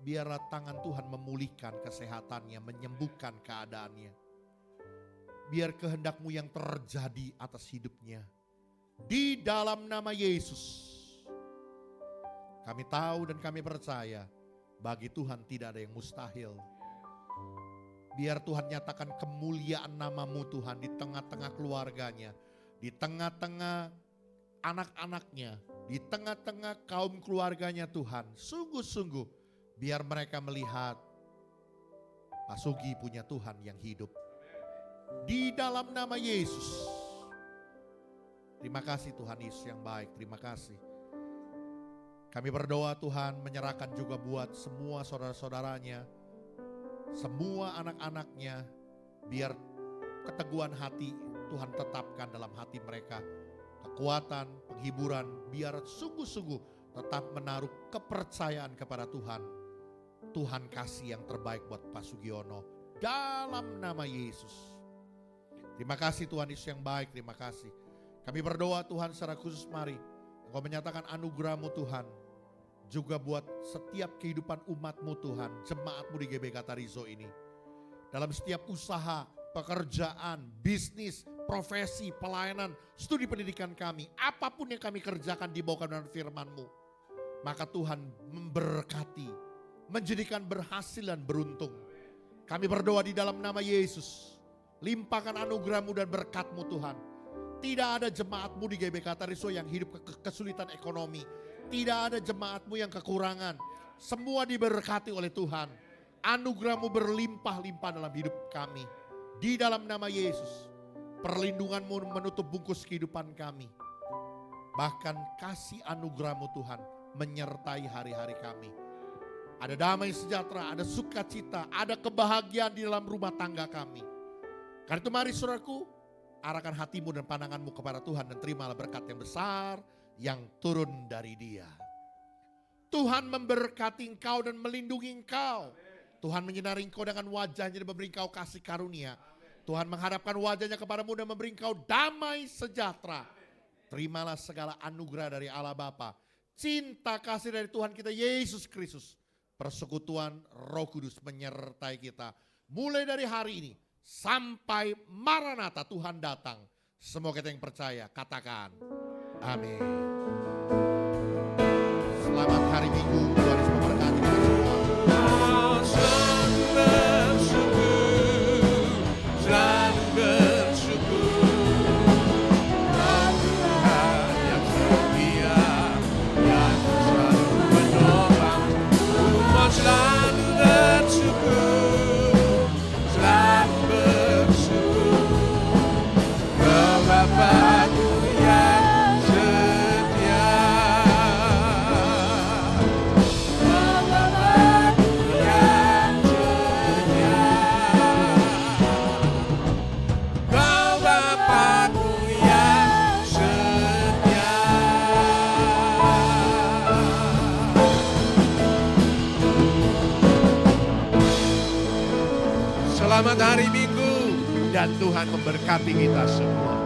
biarlah tangan Tuhan memulihkan kesehatannya, menyembuhkan keadaannya. Biar kehendak-Mu yang terjadi atas hidupnya. Di dalam nama Yesus. Kami tahu dan kami percaya, bagi Tuhan tidak ada yang mustahil. Biar Tuhan nyatakan kemuliaan nama-Mu Tuhan di tengah-tengah keluarganya, di tengah-tengah anak-anaknya, di tengah-tengah kaum keluarganya Tuhan. Sungguh-sungguh biar mereka melihat Pak Sugi punya Tuhan yang hidup. Di dalam nama Yesus. Terima kasih Tuhan Yesus yang baik, terima kasih. Kami berdoa Tuhan menyerahkan juga buat semua saudara-saudaranya, semua anak-anaknya, biar keteguhan hati Tuhan tetapkan dalam hati mereka. Kekuatan, penghiburan, biar sungguh-sungguh tetap menaruh kepercayaan kepada Tuhan. Tuhan kasih yang terbaik buat Pak Sugiono dalam nama Yesus. Terima kasih Tuhan Yesus yang baik, terima kasih. Kami berdoa Tuhan secara khusus, mari Engkau menyatakan anugerah-Mu Tuhan juga buat setiap kehidupan umat-Mu Tuhan, jemaat-Mu di GBK Tarizo ini. Dalam setiap usaha, pekerjaan, bisnis, profesi, pelayanan, studi pendidikan kami, apapun yang kami kerjakan di bawah kebenaran firman-Mu, maka Tuhan memberkati, menjadikan berhasil dan beruntung. Kami berdoa di dalam nama Yesus, limpahkan anugerah-Mu dan berkat-Mu Tuhan. Tidak ada jemaat-Mu di GBK Tarizo yang hidup kesulitan ekonomi. Tidak ada jemaat-Mu yang kekurangan. Semua diberkati oleh Tuhan. Anugerah-Mu berlimpah-limpah dalam hidup kami. Di dalam nama Yesus. Perlindungan-Mu menutup bungkus kehidupan kami. Bahkan kasih anugerah-Mu Tuhan menyertai hari-hari kami. Ada damai sejahtera, ada sukacita, ada kebahagiaan di dalam rumah tangga kami. Karena itu mari saudaraku, arahkan hatimu dan pandanganmu kepada Tuhan dan terimalah berkat yang besar yang turun dari Dia. Tuhan memberkati engkau dan melindungi engkau. Tuhan menyinari engkau dengan wajahnya dan memberi engkau kasih karunia. Tuhan menghadapkan wajahnya kepadamu dan memberi engkau damai sejahtera. Terimalah segala anugerah dari Allah Bapa, cinta kasih dari Tuhan kita Yesus Kristus, persekutuan Roh Kudus menyertai kita mulai dari hari ini sampai Maranatha Tuhan datang. Semoga kita yang percaya katakan amin. Selamat hari Minggu, Tuhan Yesus memberkati kita semua. Selalu bersyukur, Tuhan yang setia, yang selalu menolong. Umat selalu bersyukur, selalu bersyukur, Kau Bapa-Ku yang setia. Kau Bapa-Ku yang setia. Kau Bapa-Ku yang setia. Selamat hari Minggu dan Tuhan memberkati kita semua.